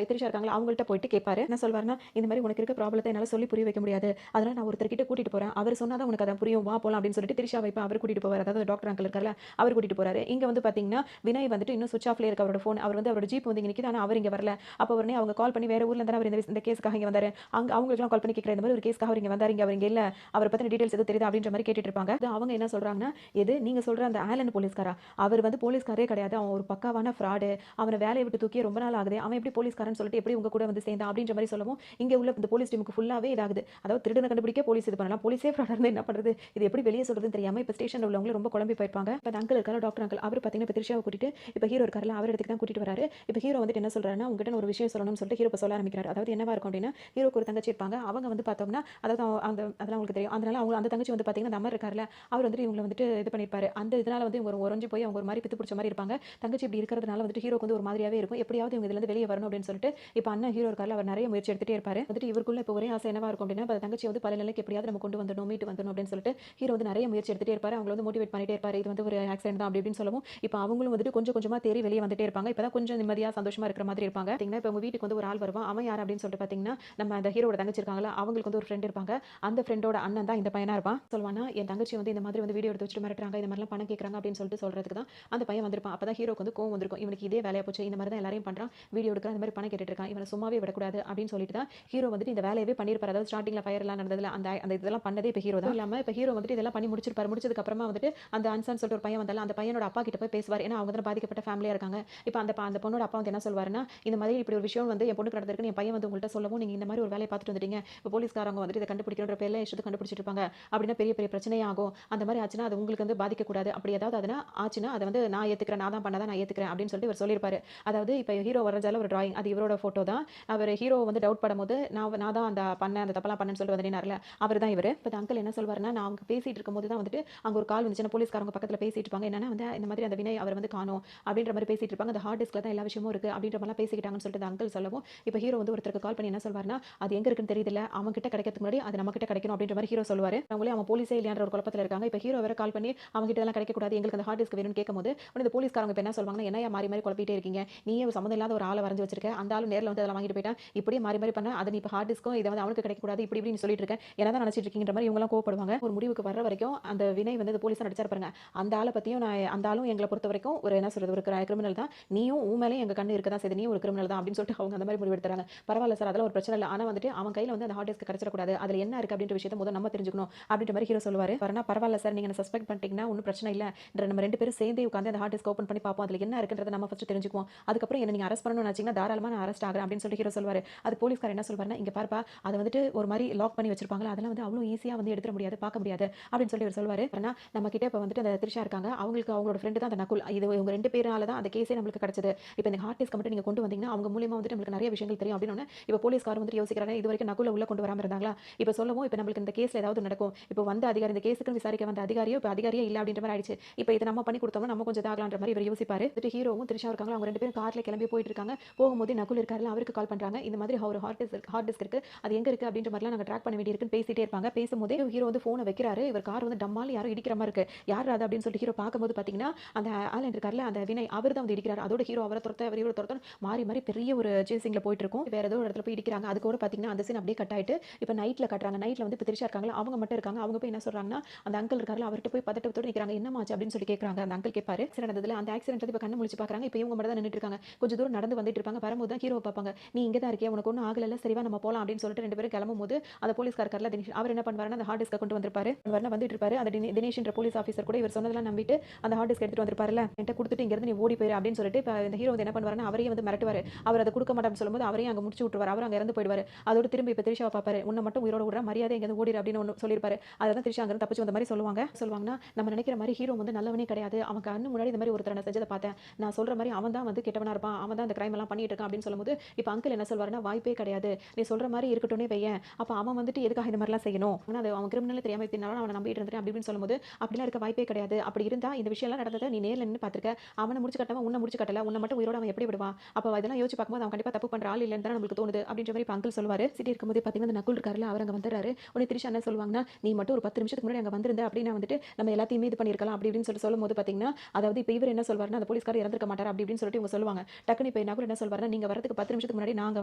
திரிஷா இருக்காங்களா அவங்கள்ட்ட போயிட்டு கேட்பாரு. என்ன சொல்வாருன்னா, இந்த மாதிரி உனக்கு இருக்க ப்ராப்ளத்தை என்னால் சொல்லி புரிய வைக்க முடியாது, அதனால நான் ஒருத்தர்கிட்ட கூட்டிட்டு போறேன், அவர் சொன்னா தான் உனக்கு அதை புரியும், வா போலாம் அப்படின்னு சொல்லிட்டு திரிஷாவை இப்போ அவர் கூட்டிட்டு போவார். அதாவது டாக்டர் அங்கிள் இருக்கார்ல, அவர் கூட்டிட்டு போறாரு. இங்க வந்து பாத்தீங்கன்னா வினய் வந்துட்டு இன்னும் சுவிட்ச் ஆஃப்ல இருக்கு அவரோட ஃபோன். அவர் வந்து அவரோட ஜீப் வந்து இங்க நிக்குது, ஆனா அவர் இங்க வரல. அப்போ உடனே அவங்க கால் பண்ணி வேற ஊர்ல இருந்தா அவர் இந்த கேஸ்க்காக இங்க வந்தாரு, அவங்களுக்குலாம் கால் பண்ணி கேட்குற இந்த மாதிரி ஒரு கேஸ்க்காக அவர் இங்க வந்தாரு, இங்க அவர் இங்க இல்ல, அவரை பத்தின டீடைல்ஸ் எதுவும் தெரியுது அப்படின்ற மாதிரி கேட்டுட்டு இருப்பாங்க. அவங்க என்ன சொல்றாங்கன்னா, எது நீங்க சொல்ற அந்த ஆலன் போலீஸ்காரா, அவர் வந்து போலீஸ்காரே கிடையாது, அவன் ஒரு பக்காவான ஃப்ராடு, அவனை வேலையை விட்டு தூக்கி ரொம்ப நாள் ஆகுது, அவன் எப்படி போலீஸ்காரன்னு சொல்லிட்டு எப்படி உங்க கூட வந்து சேர்ந்தான் அப்படின்ற மாதிரி சொல்லவும் இங்க உள்ள இந்த போலீஸ் டீமுக்கு ஃபுல்லா ஃபுல்லாவே இதாகுது. அதாவது திருடன கண்டுபிடிக்க போலீஸ் இது பண்ணலாம். போலீஸே ஃப்ராடா இருந்தா என்ன பண்றது? இது எப்படி வெளிய சொல்றதுன்னு தெரியாம இப்ப ஸ்டேஷன்ல உள்ளவங்க ரொம்ப குழம்பி போயிருப்பாங்க. இப்ப அந்த அங்கிள் இருக்காரு, டாக்டர் அங்கிள். அவரு பார்த்தீங்கன்னா, இப்ப திரிஷாவ கூட்டிட்டு இப்ப ஹீரோ இருக்கார்ல, அவர் இடத்துக்கு தான் கூட்டிட்டு வராரு. இப்ப ஹீரோ வந்துட்டு என்ன சொல்றாருன்னா, உங்ககிட்ட நான் ஒரு விஷயம் சொல்லணும்னு சொல்லிட்டு ஹீரோ இப்ப சொல்ல ஆரம்பிக்கிறாரு. அதாவது என்னவா இருக்கும் அப்டின்னா, ஹீரோக்கு ஒரு தங்கச்சி இருப்பாங்க. அவங்க வந்து பார்த்தோம்னா, அதாவது அந்த அதெல்லாம் உங்களுக்கு தெரியும். அதனால அவங்க அந்த தங்கச்சி வந்து பார்த்தீங்கன்னா, அந்த அமர் இருக்கார்ல, அவர் வந்துட்டு இவங்கள வந்துட்டு இது பண்ணியிருப்பாரு. அந்த இதனால வந்து இவங்க உறைஞ்சு போய் அவங்க ஒரு மாரி பித்து பிடிச்ச மாரி இருப்பாங்க. தங்கச்சி இப்படி இருக்கிறதுனால வந்துட்டு ஹீரோக்கு வந்து ஒரு மாதிரியாவே இருக்கும். எப்படியாவது இவங்க இதுலருந்து வெளிய வரணும் அப்படின்னு சொல்லிட்டு, இப்ப அண்ணன் ஹீரோ இருக்கார்ல, அவர் நெறைய முயற்சி எடுத்துட்டே இருப்பாரு. வந்துட்டு இவருக்குள்ள இப்ப ஒரே ஆசை என்னவா இருக்கும் அப்படின்னா, இப்ப தங்கச்சிய வந்து பழைய நிலைக்கு எப்படியாவது நம்ம கொண்டு வந்துடணும், மீட்டு வந்துடணும் அப்படின்னு சொல்லிட்டு ஹீரோ வந்து நெறைய முயற்சி எடுத்துட்டே இருப்பாரு. அவங்கள வந்து மோட்டிவேட் பண்ணிட்டே இருப்பாரு. இது வந்து ஒரு ஆக்சிடென்ட் தான் அப்படி இப்படின்னு சொல்லவும், இப்ப அவங்களும் வந்துட்டு கொஞ்சம் கொஞ்சமா தேறி வெளிய வந்துட்டே இருப்பாங்க. இப்ப தான் கொஞ்சம் நிம்மதியா, சந்தோஷமா இருக்கிற மாதிரி இருப்பாங்க. பார்த்தீங்கன்னா, இப்ப உங்க வீட்டுக்கு வந்து ஒரு ஆள் வருவான். அவன் யார் அப்படின்னு சொல்லிட்டு பார்த்தீங்கன்னா, நம்ம அந்த ஹீரோவோட தங்கச்சி இருக்காங்கல்ல, அவங்களுக்கு வந்து ஒரு ஃப்ரெண்ட் இருப்பாங்க. அந்த ஃப்ரெண்டோட அண்ணன் தான் இந்த பையனா இருப்பான். சொல்லுவான்னா, என் தங்கச்சி வந்து இந்த மாதிரி வந்து வீடியோ எடுத்து வச்சுட்டு மிரட்டுறாங்க. இந்த மாதிரிலாம் பணம் கேட்கறாங்க அப்படின்னு சொல்லிட்டு சொல்றதுக்கு தான் அந்த பையன் வந்திருப்பான். அப்பதான் ஹீரோக்கு வந்து கோவம் வந்திருக்கும். இவனுக்கு இதே வேலையா போச்சு. இந்த மாதிரி தான் எல்லாரையும் பண்றான். வீடியோ எடுக்கிறான். இந்த மாதிரி பணம் கேட்டுட்டு இருக்கான். இவனை சும்மாவே விடக்கூடாது அப்படின்னு சொல்லிட்டு தான் ஹீரோ வந்துட்டு இந்த வேலையவே பண்ணியிருப்பாரு. அதாவது ஸ்டார்டிங்ல ஃபயர் எல்லாம் நடந்ததுல அந்த அந்த இதெல்லாம் பண்ணதே இப்ப ஹீரோ தான். இல்லாம இப்ப ஹீரோ வந்துட்டு இதெல்லாம் பண்ணி முடிச்சிருப்பாரு. முடிச்சதுக்கு அப்புறமா வந்துட்டு அந்த அன்சான்னு சொல்லிட்டு ஒரு பையன் வந்தால அந்த பையனோட அப்பா கிட்ட போய் பேசுவார். ஏன்னா அவங்க தான் பாதிக்கப்பட்ட ஃபேமிலியா இருக்காங்க. இப்ப அந்த பொண்ணோட அப்பா வந்து என்ன சொல்வாருன்னா, இந்த மாதிரி இப்படி ஒரு விஷயம் வந்து என் பொண்ணுக்கு நடந்திருக்குன்னு என் பையன் வந்து உங்கள்ட்ட சொல்லவும், நீங்க இந்த மாதிரி ஒரு வேலைய பார்த்துட்டு வந்துட்டீங்க. இப்ப போலீஸ்காரங்க வந்துட்டு இத கண்டுபிடிக்கணுன்ற பேர்ல இஷ்டத்துக்கு கண்டுபிடிச்சிட்டு இருப்பாங்க. அப்படின்னா பெரிய பெரிய பிரச்சனையே ஆகும். அந்த மாதிரி ஆச்சுன்னா அது உங்களுக்கு வந்து பாதிக்கக்கூடாது. அப்படி ஏதாவது அதுனா ஆச்சுன்னா அத வந்து நான் ஏத்துக்கிறேன். நான் தான் பண்ணதா நான் ஏத்துக்கிறேன் அப்படின்னு சொல்லிட்டு இவர் சொல்லியிருப்பாரு. அதாவது இப்ப ஹீரோ வரைஞ்சால ஒரு டிராயிங் அது இவரோட ஃபோட்டோ தான். அவரு ஹீரோ வந்து டவுட் படும்போது நான் தான் அந்த பண்ணேன் அந்த தப்பெல்லாம் பண்ணேன்னு சொல்லிட்டு வந்து நின்னார்ல. அவர் தான் இவரு. இப்ப அங்கிள் என்ன சொல்வாருன்னா, நான் அவங்க பேசிட்டு இருக்கும்போது தான் வந்துட்டு அங்க ஒரு கால் வந்துச்சுன்னா போலீஸ்காரங்க பக்கத்துல பேசிட்டு இருப்பாங்க. என்னன்னா வந்து இந்த மாதிரி அந்த வினய் அவர் வந்து காணோம் அப்படின்ற மாதிரி பேசிட்டு இருப்பாங்க. அந்த ஹார்ட் டிஸ்க்ல தான் எல்லா விஷயமும் இருக்கு அப்படின்ற மாதிரிலாம் பேசிக்கிட்டாங்கன்னு சொல்லிட்டு அந்த அங்கிள் சொல்லவும், இப்ப ஹீரோ வந்து ஒருத்தருக்கு கால் பண்ணி என்ன சொல்வாருன்னா, அது எங்க இருக்குன்னு தெரியுதுல்ல, அவன் கிட்ட கிடைக்கிறதுக்கு முன்னாடி அது நம்ம கிட்ட கிடைக்கணும் அப்படின்ற மாதிரி ஹீரோ சொல்லுவாரு. அவங்களே அவன் போலீஸே இல்லையான்ற ஒரு குழப்பத்துல இருக்காங்க. இப்ப ஹீரோ வேற கால் பண்ணி அவங்க கிட்ட எல்லாம் கிடைக்கக்கூடாது, எங்களுக்கு அந்த ஹார்ட் டிஸ்க் வேணும்னு கேட்கும்போது, உடனே இந்த போலீஸ்காரங்க இப்ப என்ன சொல்வாங்கன்னா, என்னையா மாறி மாறி குழப்பிட்டே இருக்கீங்க, நீயே ஒரு சம்மந்தம் இல்லாத ஒரு ஆளை வரைஞ்சு வச்சிருக்க, அந்த ஆளு நேர்ல வந்து அதெல்லாம் வாங்கிட்டு போயிட்டான், இப்படியே மாறி மாறி பண்ண அதை நீ இப்ப ஹார்ட் டிஸ்க்கும் இதை வந்து அவனுக்கு கிடைக்கக்கூடாது இப்படி இப்படின்னு சொல்லிட்டு இருக்க, என்னதான் நினைச்சிட்டு இருக்கீங்கன்ற மாதிரி இவங்க எல்லாம் கோவப்படுவாங்க. ஒரு முடிவுக்கு வர்ற வரைக்கும் அந்த வினய் வந்து போலீஸா நடிச்சாரு பாருங்க, அந்த ஆளை பத்தியும் நான் அந்த ஆளும் எங்களை பொறுத்த வரைக்கும் ஒரு என்ன சொல்றது ஒரு கிரிமினல் தான், நீயும் உன் மேலே எங்க கண்ணு இருக்க தான் செய்யுது, நீயும் ஒரு கிரிமினல் தான் அப்படின்னு சொல்லிட்டு அவங்க அந்த மாதிரி முடிவு எடுத்துறாங்க. பரவாயில்ல சார் அதெல்லாம் ஒரு பிரச்சனை இல்லை, ஆனா வந்துட்டு அவன் கையில வந்து அந்த ஹார்ட் டிஸ்க் கிடைச்சிடக்கூடாது, அதுல என்ன இருக்கு அப்படின்ற விஷயத்தை முதல்ல நம்ம தெரிஞ்சுக்கணும் அப்படின்ற மாதிரி ஹீரோ சொல்லுவாரு. வரனா பரவாயில்ல சார் நீங்க சஸ்பெக்ட் பண்ணிட்டீங்கன்னா ஒன்றும் பிரச்சனை இல்லை, நம்ம ரெண்டு பேரும் சேர்ந்தே உட்காந்து அந்த ஹார்ட் டிஸ்க் ஓப்பன் பண்ணி பார்ப்போம், அதுல என்ன இருக்குன்றதை நம்ம ஃபர்ஸ்ட் தெரிஞ்சுக்குவோம், அதுக்கப்புறம் என்ன நீங்க அரெஸ்ட் பண்ணணும்னு நினைச்சீங்கன்னா தாராளமா நான் அரெஸ்ட் ஆகிறேன் அப்படின்னு சொல்லி ஹீரோ சொல்லுவாரு. அது போலீஸ்கார் என்ன சொல்வாருன்னா, இங்க பாருப்பா அதை வந்துட்டு ஒரு மாதிரி லாக் பண்ணி வச்சிருப்பாங்களா, அதெல்லாம் வந்து அவ்வளோ ஈஸியா வந்து எடுத்துட முடியாது, பார்க்க முடியாது அப்படின்னு சொல்லி இவர் சொல்வாரு. ஆனா நம்ம கிட்ட இப்ப வந்துட்டு அந்த திரிஷா இருக்காங்க, அவங்களுக்கு அவங்களோட ஃப்ரெண்டு தான் அந்த நகுல், இது இவங்க ரெண்டு பேரால தான் அந்த கேஸே நம்மளுக்கு கிடைச்சது. இப்போ இந்த ஹார்ட் டிஸ்க் மட்டும் நீங்க கொண்டு வந்தீங்கன்னா அவங்க மூலியமா வந்துட்டு நம்மளுக்கு நிறைய விஷயங்கள் தெரியும் அப்படின்னு இப்போ போலீஸ்காரர் வந்துட்டு யோசிக்கிறாங்க, இது வரைக்கும் நகுல உள்ள கொண்டு வராம இருந்தாங்களா, இப்போ சொல்லவும் இப்போ நம்மளுக்கு இந்த கேஸ்ல ஏதாவது நடக்கும், இப்போ வந்த அதிகாரி இந்த கேஸுக்கு விசாரிக்க வந்த அதிகாரியோ இப்போ அதிகாரியே இல்ல அப்படின்ற மாதிரி ஆயிடுச்சு, இப்போ இதை நம்ம பண்ணி கொடுத்தோம்னா நம்ம கொஞ்சம் இதாகலான்ற மாதிரி இவர் யோசிப்பாரு. ஹீரோவும் திரிஷா இருக்காங்க, அவங்க ரெண்டு பேரும் கார்ல கிளம்பி போயிட்டு இருக்காங்க. போகும்போது நகுல் இருக்காருல அவருக்கு கால் பண்றாங்க, இந்த மாதிரி ஒரு ஹார்ட் டிஸ்க் இருக்கு, அது எங்க இருக்கு அப்படின்ற மாதிரிலாம் நாங்க ட்ராக் பண்ண வேண்டியிருக்குன்னு பேசிட்டே இருப்பாங்க. பேசும்போதே ஹீரோ வந்து போனை வைக்கிறாரு, இவர் கார் வந்து டம்மால யாரும் இடிக்கிற மாதிரி இருக்கு, யார் அது அப்படின்னு சொல்லிட்டு ஹீரோ பார்க்கும்போது பாத்தீங்கன்னா அந்த ஆலன் இருக்காருல அந்த வினய் அவர் தான் வந்து இடிக்கிறாரு. அதோட ஹீரோ அவரை துரத்த அவர் இவரை துரத்த மாறி மாறி பெரிய ஒரு சேசிங்ல போயிட்டு இருக்கும். வேற ஏதோ ஒரு இடத்துல போய் இடிக்கிறாங்க. அது கூட பாத்தீங்கன்னா அந்த சீன் அப்படியே கட் ஆயிட்டு இப்போ நைட்ல கட்டுறாங்க. நைட்ல வந்து இப்போ திரிஷா இருக்காங்களா அவங்க மட்டும் இருக்காங்க. அவங்க போய் என்ன சொல்றாங்கன்னா, அந்த அங்கிள் இருக்காருல அவர்கிட்ட போய் பதட்டத்தோட நிக்கிறாங்க. என்னமாச்சு அப்படின்னு சொல்லி கேட்கறாங்க. அந்த அங்கிள் கேட்பாரு ஆக்சிடென்ட் நடந்ததுல அந்த ஆக்சிடென்ட் இப்போ கண்ணு முழிச்சு பாக்குறாங்க. இப்போ இவங்க மட்டும் தான் நின்னுட்டு இருக்காங்க. கொஞ்சம் தூரம் நடந்து வந்துட்டு இருப்பாங்க. வரும்போது தான் ஹீரோ பார்ப்பாங்க. நீ இங்க தான் இருக்கியா, உனக்கு ஒன்றும் ஆகல, சரிவா நம்ம போலாம் அப்படின்னு சொல்லிட்டு ரெண்டு பேரும் கிளம்பும்போது அந்த போலீஸ்கார் இருக்காருல தினேஷ் அவர் என்ன பண்ணுவாருன்னா அந்த ஹார்ட் டிஸ்கை கொண்டு வந்திருப்பாரு. வந்துட்டு இருப்பாரு. அந்த தினேஷ்ன்ற போலீஸ் ஆஃபீஸர் கூட இவர் சொன்னதெல்லாம் நம்பிட்டு அந்த ஹார்ட் டிஸ்க் எடுத்துட்டு வந்திருப்பாருல, என்கிட்ட கொடுத்துட்டு இங்க இருந்து நீ ஓடி போயிரு அப்படின்னு சொல்லிட்டு இப்போ இந்த ஹீரோ வந்து என்ன பண்ணுவாருன்னா அவரையும் வந்து மிரட்டுவாரு. அவர் அதை கொடுக்க மாட்டான்னு சொல்லும்போது அவரையும் அங்க முடிச்சு விட்டுருவாரு. அவர் அங்க இறந்து போயிடுவாரு. அதோட திரும்பி இப்போ திரிஷாவை பார்ப்பாரு. உன்னை மட்டும் உயிரோட விடுற மரியாதை இங்க இருந்து ஓடிடு அப்படின்னு ஒன்று சொல்லியிருப்பாரு. அதான் திரிஷா அங்க தப்பிச்சு வந்த மாதிரி சொல்லுவாங்கன்னா நம்ம நினைக்கிற மாதிரி ஹீரோ வந்து நல்லவனே கிடையாது. அவன் கண்ணு முன்னாடி இந்த மாதிரி ஒருத்தர் நான் செஞ்சதை பார்த்தேன், நான் சொல்ற மாதிரி அவன் தான் வந்து கெட்டவனா இருப்பான், அவன் தான் இந்த கிரைம் எல்லாம் பண்ணிட்டு இருக்கான் அப்படின்னு சொல்லும்போது இப்போ அங்கிள் என்ன சொல்வாருன்னா வாய்ப்பே கிடையாது, நீ சொல்ற மாதிரி இருக்கட்டும்னே வையேன், அப்ப அவன் வந்துட்டு எதுக்காக இந்த மாதிரிலாம் செய்யணும், ஆனா அது அவன் கிரிமினல் தெரியாம இப்படினாலும் அவனை நம்பிட்டு இருந்தேன் அப்படின்னு சொல்லும்போது அப்படிலாம் இருக்க வாய்ப்பே கிடையாது, அப்படி இருந்தா இந்த விஷயம் எல்லாம் நடந்ததை நீ நேர்ல நின்று பார்த்திருக்க, அவனை முடிச்சு கட்டவன் உன்னை முடிச்சு கட்டல, உன்னை மட்டும் உயிரோட அவன் எப்படி விடுவான், அப்போ இதெல்லாம் யோசிச்சு பார்க்கும்போது அவன் கண்டிப்பா தப்பு பண்ற ஆள் இல்லைன்னு தான் நம்மளுக்கு தோணுது அப்படின்ற மாதிரி அங்கிள் சொல்லுவாரு. சிட்டி இருக்கும்போது பாத்தீங்கன்னா அந்த நகுல் இருக்காருல அவர் அங்க வந்துறாரு. உடனே திரிஷா என்ன சொல்லுவாங்கன்னா, நீ மட்டும் ஒரு 10 நிமிஷத்துக்கு முன்னாடி அங்க வந்திருந்த அப்படின்னா வந்துட்டு நம்ம எல்லாத்தையுமே இது பண்ணிருக்கலாம் அப்படி இப்படின்னு சொல்லும்போது பாத்தீங்கன்னா அதாவது இப்போ இவர் என்ன சொல்வாருன்னா அந்த போலீஸ்காரர் இறந்திருக்க மாட்டார் அப்படி இப்படின்னு சொல்லிட்டு இவங்க சொல்லுவாங்க. டக்குனு இப்போ நகுல் என்ன சொல்வாருன்னா, நீங்க வரதுக்கு 10 நிமிஷத்துக்கு முன்னாடி நாங்க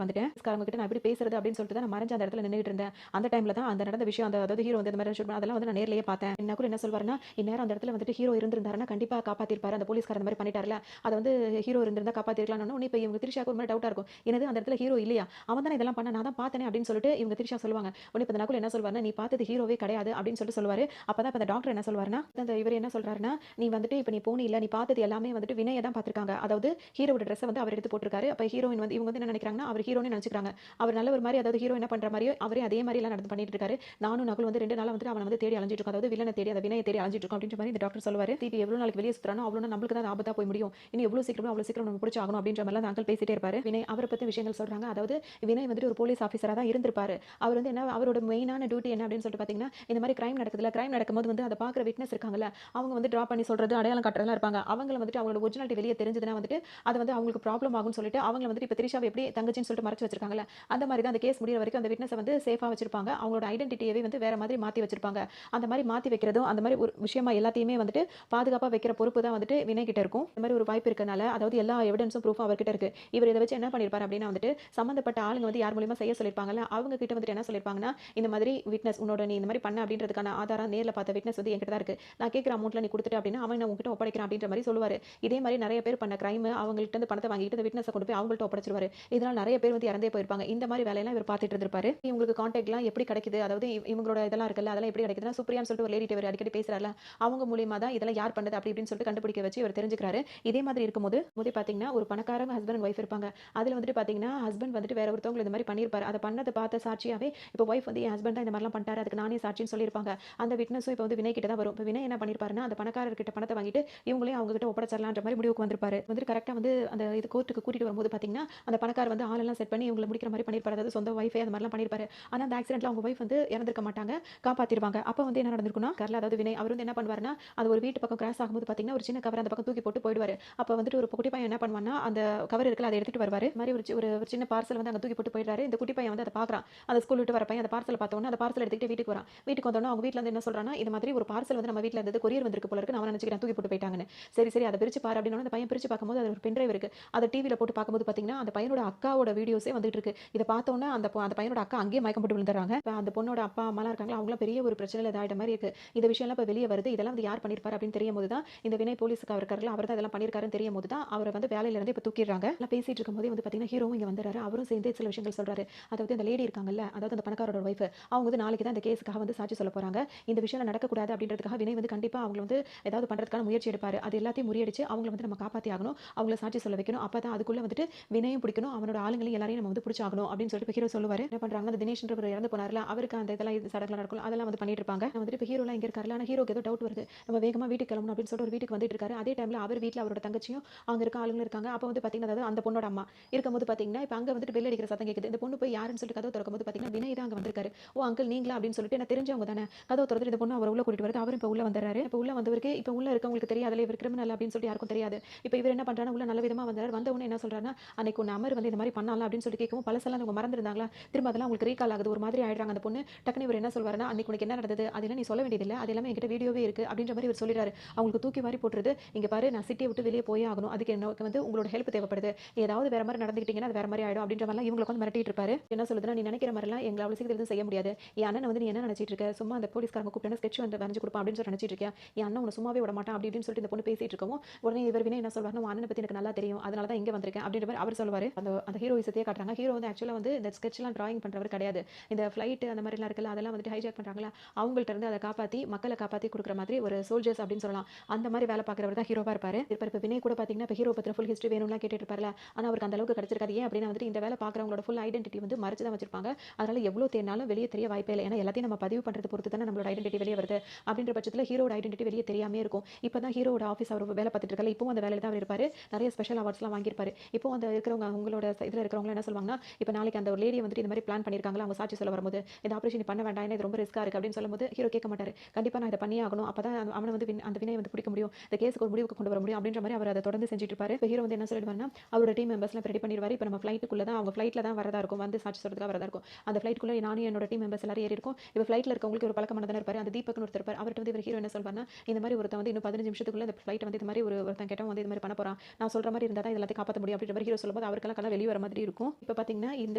வந்துட்டேன், போலீஸ்காரங்க கிட்ட நான் எப்படி பேசுறது அப்படின்னு சொல்லிட்டு தான் நான் மறைஞ்ச அந்த இடத்துல நின்னுட்டு இருந்தேன். அந்த டைம்ல தான் அந்த நடந்த விஷயம் அந்த அதாவது ஹீரோ வந்து இந்த மாதிரி ஷூட் பண்ண அதெல்லாம் வந்து நான் நேர்லயே பார்த்தேன். நகுல் என்ன சொல்வாருன்னா, இந்நேரம் அந்த இடத்துல வந்துட்டு ஹீரோ இருந்திருந்தாருன்னா கண்டிப்பா காப்பாத்திருப்பாரு, அந்த போலீஸ்காரர் அந்த மாதிரி பண்ணிட்டார்ல, அதை வந்து ஹீரோ இருந்திருந்தா காப்பாத்திருக்கலாம்னு ஒன்னு இப்போ இவங்க திரிஷாக்கு ஒரு மாதிரி டவுட்டா இருக்கும். என்னது அந்த இடத்துல ஹீரோ இல்லையா, அவன் தானே இதெல்லாம் பண்ண, நான் தான் பார்த்தேனே அப்படின்னு சொல்லிட்டு இவங்க திரிஷா சொல்லுவாங்க. உடனே இப்போ நகுல் என்ன சொல்வாருன்னா, நீ பார்த்தது ஹீரோவே கிடையாது அப்படின்னு சொல்லிட்டு சொல்லுவாரு. அப்பதான் இப்போ அந்த டாக்டர் என்ன சொல்வாருன்னா, அந்த இவர் என்ன சொல்றாருன்னா, நீ வந்துட்டு இப்போ நீ போனி இல்ல, நீ பார்த்தது எல்லாமே வந்துட்டு வினயை தான் பார்த்திருக்காங்க, அதாவது ஹீரோவோட ட்ரெஸ்ஸை வந்து அவர் எடுத்து போட்டிருக்காரு. அப்போ ஹீரோயின் வந்து இவங்க வந்து என்ன நினைக்கிறாங்கன்னா அவர் ஹீரோன்னு நினைச்சுக்கிறாங்க. அவர் நல்ல ஒரு மாதிரி அதாவது ஹீரோ என்ன பண்ற மாதிரியே அவரே அதே மாதிரி எல்லாம் நடந்து பண்ணிட்டு இருக்காரு. நானும் நகுல் வந்து 2 நாளா வந்து அவனை வந்து தேடி அலைஞ்சிட்டு இருக்கோம். அதாவது வில்லனை தேடி அந்த வினையை தேடி அலைஞ்சிட்டு இருக்கோம் அப்படின்ற மாதிரி இந்த டாக்டர் சொல்லுவாரு. தீபி எவ்வளவு நாளைக்கு வெளியே சுத்துறானோ அவ்வளவு நம்மளுக்கு தான் ஆபத்தா போய் முடியும். இனி எவ்வளவு சீக்கிரம் நம்ம பிடிச்சாகணும் அப்படின்ற மாதிரி அந்த அங்கிள் பேசிட்டே இருப்பாரு. வினய் அவரை பத்தி விஷயங்கள் சொல்றாங்க. அதாவது வினய் வந்துட்டு ஒரு போலீஸ் ஆஃபீஸரா தான் இருந்திருப்பாரு. அவர் வந்து என்ன அவரோட மெயினான டியூட்டி என்ன அப்படின்னு சொல்லிட்டு பாத்தீங்கன்னா, இந்த மாதிரி கிரைம் நடக்குதுல, கிரைம் நடக்கும்போது வந்து அதை பாக்குற விட்னஸ் இருக்காங்கல்ல, அவங்க வந்து டிரா பண்ணி சொல்றது அடையாளம் காட்டுறதுலாம் இருப்பாங்க. அவங்கள வந்துட்டு அவங்களோட ஒரிஜினாலிட்டி வெளியே தெரிஞ்சதுன்னா வந்துட்டு அது வந்து அவங்களுக்கு ப்ராப்ளம் ஆகும்னு சொல்லிட்டு அவங்க வந்துட்டு இப்ப திரிஷாவை எப்படி தங்கச்சின்னு சொல்லிட்டு மறைச்சு வச்சிருக்காங்கல்ல, அந்த மாதிரி தான் அந்த கேஸ் முடியற வரைக்கும் அந்த விட்னஸை வந்து சேஃபா வச்சிருப்பாங்க. அவங்களோட ஐடென்டிட்டியவே வந்து வேற மாதிரி மாத்தி வச்சிருப்பாங்க. அந்த மாதிரி மாத்தி வைக்கிறதும் அந்த மாதிரி ஒரு விஷயமா எல்லாத்தையுமே வந்துட்டு பாதுகாப்பா வைக்கிற பொறுப்பு தான் வந்துட்டு வினய் கிட்ட இருக்கும். இந்த மாதிரி ஒரு வாய்ப்பு இருக்கனால, அதாவது எல்லா எவிடன்ஸும் ப்ரூஃபும் அவர்கிட்ட இருக்கு. இவர் இதை வச்சு என்ன பண்ணிருப்பாரு அப்படின்னா வந்துட்டு சம்பந்தப்பட்ட ஆளுங்க வந்து யார் மூலியமா செய்ய சொல்லிருப்பாங்கல்ல, அவங்க கிட்ட வந்துட்டு என்ன சொல்லிருப்பாங்கன்னா, இந்த மாதிரி விட்னஸ் உன்னோட நீ இந்த மாதிரி பண்ண அப்படின்றதுக்கான ஆதாரம் நேர்ல பார்த்த விட்னஸ் வந்து என்கிட்ட தான் இருக்கு. நான் கேட்கிற அமௌண்ட்ல நீ கொடுத்துட்டு அப்படின்னா அவன் நான் உங்ககிட்ட ஒப்படைக்கிறேன் அப்படின்ற மாதிரி சொல்லுவாரு. இதே மாதிரி நிறைய பேர் பண்ண கிரைம் அவங்கள்ட்ட இருந்து பணத்தை வாங்கிட்டு இந்த விட்னஸை கொண்டு போய் அவங்கள்ட்ட ஒப்படைச்சிருவாரு. இதனால நிறைய பேர் வந்து இறந்தே போயிருப்பாங்க. இந்த மாதிரி வேலையெல்லாம் இவர் பார்த்துட்டு இருந்திருப்பாரு. இவங்களுக்கு கான்டாக்ட்லாம் எப்படி கிடைக்குது, அதாவது இவங்களோட இதெல்லாம் இருக்குல்ல, அதெல்லாம் எப்படி கிடைக்குதுன்னா சுப்ரியான்னு சொல்லிட்டு ஒரு லேடி இவர் அடிக்கடி பேசுறாருல, அவங்க மூலியமா தான் இதெல்லாம் யார் பண்ணது அப்படி இப்படின்னு சொல்லிட்டு கண்டுபிடிக்க வச்சு இவர் தெரிஞ்சுக்கிறாரு. இதே மாதிரி இருக்கும்போது பாத்தீங்கன்னா ஒரு பணக்காரங்க ஹஸ்பண்ட் அண்ட் ஒய்ஃப் இருப்பாங்க. அதுல வந்துட்டு பாத்தீங்கன்னா ஹஸ்பண்ட் வந்துட்டு வேற ஒருத்தவங்க இந்த மாதிரி பண்ணிருப்பாரு. அதை பண்ணதை பார்த்த சாட்சியாவே இப்போ ஒய்ஃப் வந்து என் ஹஸ்பண்ட் தான் இந்த மாதிரிலாம் பண்ணிட்டாரு, அதுக்கு நானே சாட்சின்னு சொல்லியிருப்பாங்க. அந்த விட்னஸும் இப்போ வந்து வினய் கிட்ட தான் வரும். இப்போ வினய் என்ன பண்ணிருப்பாருன்னா அந்த பணக்காரர்கிட்ட பணத்தை வாங்கிட்டு இவங்களையும் அவங்க கிட்ட ஒப்படைச்சிடலான்ற மாதிரி முடிவுக்கு வந்திருப்பாரு. வந்து கரெக்டா வந்து அந்த இது கோர்ட்டுக்கு கூட்டிட்டு வரும்போது பாத்தீங்கன்னா அந்த பணக்காரர் வந்து ஆளெல்லாம் செட் பண்ணி இவங்களை முடிக்கிற மாதிரி பண்ணிருப்பாரு. அதாவது சொந்த ஒய்ஃபே அந்த மாதிரிலாம் பண்ணிருப்பாரு. ஆனா அந்த ஆக்சிடென்ட்ல அவங்க ஒய்ஃப் வந்து இறந்திருக்க மாட்டாங்க, காப்பாத்திருவாங்க. அப்ப வந்து என்ன நடந்திருக்குன்னா கர்ல அதாவது வினய் அவர் வந்து என்ன பண்ணுவாருன்னா அது ஒரு வீட்டு பக்கம் கிராஸ் ஆகும்போது பாத்தீங்கன்னா ஒரு சின்ன கவர் அந்த பக்கம் தூக்கி போட்டு போயிடுவாரு. அப்ப வந்துட்டு ஒரு குட்டி பையன் என்ன பண்ணுவான்னா அந்த கவர் இருக்குல்ல அதை எடுத்துட்டு வருவாரு. மாதிரி ஒரு சின்ன பார்சல் வந்து அங்க தூக்கி போட்டு போயிடுறாரு. இந்த குட்டி பையன் வந்து அதை பாக்குறான். அந்த ஸ்கூல் விட்டு வர பையன் அந்த பார்சல் பார்த்தோன்னா அந்த பார்சல் எடுத்துக்கிட்டு வீட்டுக்கு வரான். வீட்டுக்கு வந்தோன்னா அவங்க வீட்ல இருந்து என்ன சொல்றான்னா இது மாதிரி ஒரு பார்சல் வந்து நம்ம வீட்ல இருந்தது கொரியர் வந்திருக்கு போல இருக்கு, நான் நினைச்சுக்கிறேன் தூக்கி போட்டு போயிட்டாங்கன்னு. சரி சரி அதை பிரிச்சு பாரு அப்படின்னு அந்த பையன் பிரிச்சு பார்க்கும்போது அது ஒரு பென்ட்ரைவ் இருக்கு. அதை டிவியில போட்டு பார்க்கும்போது பாத்தீங்கன்னா அந்த பையனோட அக்காவோட வீடியோஸே வந்துட்டு இருக்கு. இதை பார்த்தோன்னா அந்த பையனோட அக்கா அங்கேயே மயக்கம் போட்டு விழுந்துறாங்க. அந்த பொண்ணோட அப்பா அம்மாலாம் இருக்காங்களா, அவங்களாம் பெரிய ஒரு பிரச்சனையில இதாயிட்ட மாதிரி இருக்கு. இந்த விஷயம்லாம் இப்போ வெளியே வருது. இதெல்லாம் வந்து யார் பண்ணிருப்பாரு அப்படின்னு தெரியும் போது தான் இந்த வினய் போலீஸுக்கு இருக்காருல அவர் தான் இதெல்லாம் பண்ணிருக்காருன்னு தெரியும் போது தான் அவரை வந்து வேலையில இருந்து இப்போ தூக்கிடுறாங்க. எல்லாம் பேசிட்டு இருக்கும்போது வந்து பாத்தீங்கன்னா ஹீரோவும் இங்க வந்துறாரு. அவரும் சேர்ந்து சில விஷயங்கள் சொல்றாரு. அதாவது அந்த லேடி இருக்காங்கல்ல, அதாவது அந்த பணக்காரோட ஒய்ஃப், அவங்க வந்து நாளைக்கு தான் இந்த கேஸுக்காக வந்து சாட்சி சொல்ல போறாங்க. இந்த விஷயம் நடக்கக்கூடாது அப்படின்றதுக்காக வினய் வந்து கண்டிப்பா அவங்க வந்து ஏதாவது பண்றதுக்கான முயற்சி எடுப்பாரு. அது எல்லாத்தையும் முறியடிச்சு அவங்கள வந்து நம்ம காப்பாத்தி ஆகணும், அவங்கள சாட்சி சொல்ல வைக்கணும். அப்பதான் அதுக்குள்ள வந்துட்டு வினயும் பிடிக்கணும், அவனோட ஆளுங்களையும் எல்லாரையும் நம்ம வந்து பிடிச்சாகணும் அப்படின்னு சொல்லிட்டு ஹீரோ சொல்லுவாரு. என்ன பண்றாங்க, அந்த தினேஷ்ன்றவர் இறந்து போனார்ல, அவருக்கு அந்த இதெல்லாம் சடங்குலாம் நடக்கும், அதெல்லாம் வந்து பண்ணிட்டு இருப்பாங்க. வந்துட்டு இப்போ ஹீரோலாம் இங்க இருக்காருல, ஆனா ஹீரோக்கு ஏதோ டவுட் வருது. நம்ம வேகமா வீட்டுக்கு கிளம்பணும் அப்படின்னு சொல்லிட்டு ஒரு வீட்டுக்கு வந்துட்டு இருக்காரு. அதே டைம்ல அவர் வீட்ல அவரோட தங்கச்சியும் அங்க இருக்க ஆளுங்களும் இருக்காங்க. அப்ப வந்து பாத்தீங்கன்னா அதாவது அந்த பொண்ணோட அம்மா இருக்கும்போது பாத்தீங்கன்னா இப்போ அங்க வந்துட்டு பெல் அடிக்கிற சத்தம் கேக்குது. இந்த பொண்ணு போய் யாருன்னு சொல்லிட்டு கதவு திறக்கும்போது பாத்தீங்கன்னா வினய் தான் அங்க வந்திருக்காரு. ஓ அங்கிள் நீங்களா அப்படின்னு சொல்லிட்டு என்ன தெரிஞ்சவங்க தானே, கதவு திறந்துட்டு இந்த பொண்ணு அவர் உள்ள கூட்டிட்டு வருது. அவரும் இப்போ உள்ள வந்தாரு. இப்போ உள்ள வந்தவருக்கு இப்போ உள்ள இருக்கவங்களுக்கு தெரியாதுல இவர் கிரிமினல் அப்படின்னு சொல்லிட்டு யாருக்கும் தெரியாது. இப்போ இவர் என்ன பண்றாரு, உள்ள நல்ல விதமா வந்தாரு. வந்தவொடனே என்ன சொல்றாருன்னா அன்னைக்கு ஒன்னு அமர் வந்து இந்த மாதிரி பண்ணலாம் அப்படின்னு சொல்லி கேட்கவும் பழசெல்லாம் அவங்க மறந்துருந்தாங்களா, திரும்ப அதெல்லாம் உங்களுக்கு ரீகால் ஆகுது, ஒரு மாதிரி ஆயிடுறாங்க அந்த பொண்ணு. டக்குனு இவர் என்ன சொல்வாருன்னா அன்னைக்கு உனக்கு என்ன நடந்தது அதெல்லாம் நீ சொல்ல வேண்டியதில்லை, அது எல்லாமே என்கிட்ட வீடியோவே இருக்கு அப்படின்ற மாதிரி இவர் சொல்லிடுறாரு. அவங்களுக்கு தூக்கி வாரி போட்டுருது. இங்க பாரு நான் சிட்டியை விட்டு வெளியே போயே ஆகணும், அதுக்கு எனக்கு வந்து உங்களோட ஹெல்ப் தேவைப்படுது, ஏதாவது வேற மாதிரி நடந்துக்கிட்டீங்கன்னா அது வேற மாதிரி ஆயிடும் அப்படின்ற மாதிரி இவங்களுக்கு வந்து மிரட்டிட்டு இருப்பாரு. என்ன சொல்லுதுன்னா நீ நினைக்கிற மாதிரிலாம் எங்களை அவ்வளவு சீக்கிரம் எதுவும் செய்ய முடியாது. என் அண்ணன் வந்து நீ என்ன நினைச்சிட்டு இருக்க, சும்மா அந்த போலீஸ்காரங்க கூப்பிட்டு ஸ்கெட்ச் வந்து வரைஞ்சு கொடுப்பான் அப்படின்னு சொல்லி நினைச்சிட்டு இருக்கியா, என் அண்ணன் உன்னை சும்மாவே விட மாட்டான் அப்படி இப்படின்னு சொல்லிட்டு இந்த பொண்ணு பேசிட்டு இருக்கவும் உடனே இவர் வினய் என்ன சொல்வாருன்னா உன் அண்ணனை பத்தி எனக்கு நல்லா தெரியும், அதனால தான் இங்க வந்திருக்கேன் அப்படின்ற மாதிரி அவர் சொல்லுவாரு. அந்த ஹீரோயிசத்தையே காட்டுறாங்க. ஹீரோ வந்து ஆக்சுவலா வந்து இந்த ஸ்கெட்ச்லாம் டிராயிங் பண்றவர் கிடையாது. இந்த ஃபிளைட் அந்த மாதிரிலாம் இருக்குல்ல அதெல்லாம் வந்துட்டு ஹைஜாக் பண்றாங்களா, அவங்கள்ட்ட இருந்து அதை காப்பாத்தி மக்களை காப்பாத்தி கொடுக்குற மாதிரி ஒரு சோல்ஜர்ஸ் அப்படின்னு சொல்லலாம். அந்த மாதிரி வேலை பார்க்குறவர் தான் ஹீரோவா இருப்பாரு. இப்போ வினய் கூட பாத்தீங்கன்னா இப்போ ஹீரோ பத்தின ஃபுல் ஹிஸ்ட்ரி வேணும்லாம் கேட்டுட்டு இருப்பார்ல, ஆனா அவருக்கு அந்த அளவுக்கு கிடைச்சிருக்காது. ஏன் அப்படின்னா வந்துட்டு இந்த வேலை பார்க்குறவங்களோட ஃபுல் ஐடென்டிட்டி வந்து மறைச்சு தான் வச்சிருப்பாங்க. அதனால எவ்வளவு தேடினாலும் வெளியே தெரிய வாய்ப்பே இல்லை. ஏன்னா எல்லாத்தையும் நம்ம பதிவு பண்றது பொறுத்து தானே நம்மளோட ஐடென்டிட்டி வெளியே வருது. அப்படின்ற பட்சத்தில் ஹீரோட ஐடென்டிட்டி வெளியே தெரியாமே இருக்கும். இப்போ தான் ஹீரோட ஆஃபீஸ் அவர் வேலை பார்த்துட்டு இருக்காரு. இப்போ அந்த வேலையில தான் அவர் இருப்பாரு. நிறைய ஸ்பெஷல் அவார்ட்ஸ்லாம் வாங்கியிருப்பாரு. இப்போ அந்த இருக்கிறவங்க உங்களோட இதில் இருக்கிறவங்க என்ன சொல்லுவாங்கன்னா இப்போ நாளைக்கு அந்த ஒரு லேடியை வந்துட்டு இந்த மாதிரி பிளான் பண்ணியிருக்காங்களா, அவங்க சாட்சி சொல்ல வரும்போது இந்த ஆப்ரேஷன் பண்ண வேண்டாம், இது ரொம்ப ரிஸ்கா இருக்கு அப்படின்னு சொல்லும்போது ஹீரோ கேட்க மாட்டாரு. கண்டிப்பா நான் இதை பண்ணியே ஆகணும், அப்பதான் அவனை வந்து அந்த வினையை வந்து பிடிக்க முடியும், இந்த கேஸுக்கு ஒரு முடிவுக்கு கொண்டு வர முடியும் அப்படின்ற மாதிரி அவர் அதை தொடர்ந்து செஞ்சுட்டு இருப்பாரு. இப்போ ஹீரோ வந்து என்ன சொல்லிடுவாருன்னா அவரோட டீம் மெம்பர்ஸ்லாம் ரெடி பண்ணிடுவாரு. இப்போ நம்ம ஃபிளைட்டுக்குள்ள தான் அவங்க ஃபிளைட்ல தான் வரதா இருக்கும், வந்து சாட்சி சொல்றதுக்காக வரதா இருக்கும். அந்த ஃபிளைட்டுக்குள்ள நானும் என்னோட டீம் மெம்பர்ஸ் எல்லாரும் ஏறி இருக்கும். இப்போ ஃபிளைட்ல இருக்கவங்களுக்கு ஒரு பழக்கமானதான இருப்பாரு. அந்த தீபக்னு ஒருத்தர் இருப்பார். அவர்கிட்ட வந்து இவர் ஹீரோ என்ன சொல்வாருன்னா இந்த மாதிரி ஒருத்தன் வந்து இன்னும் 15 நிமிஷத்துக்குள்ள இந்த ஃபிளைட் வந்து இந்த மாதிரி ஒருத்தன் கேட்டவன் வந்து இந்த மாதிரி பண்ண போறான், நான் சொல்ற மாதிரி இருந்தால் தான் எல்லாத்தையும் காப்பாற்ற முடியும் அப்படின்ற மாதிரி ஹீரோ சொல்லும்போது அவருக்கெல்லாம் கலாம் வெளியே வர மாதிரி இருக்கும். இப்போ பார்த்தீங்கன்னா இந்த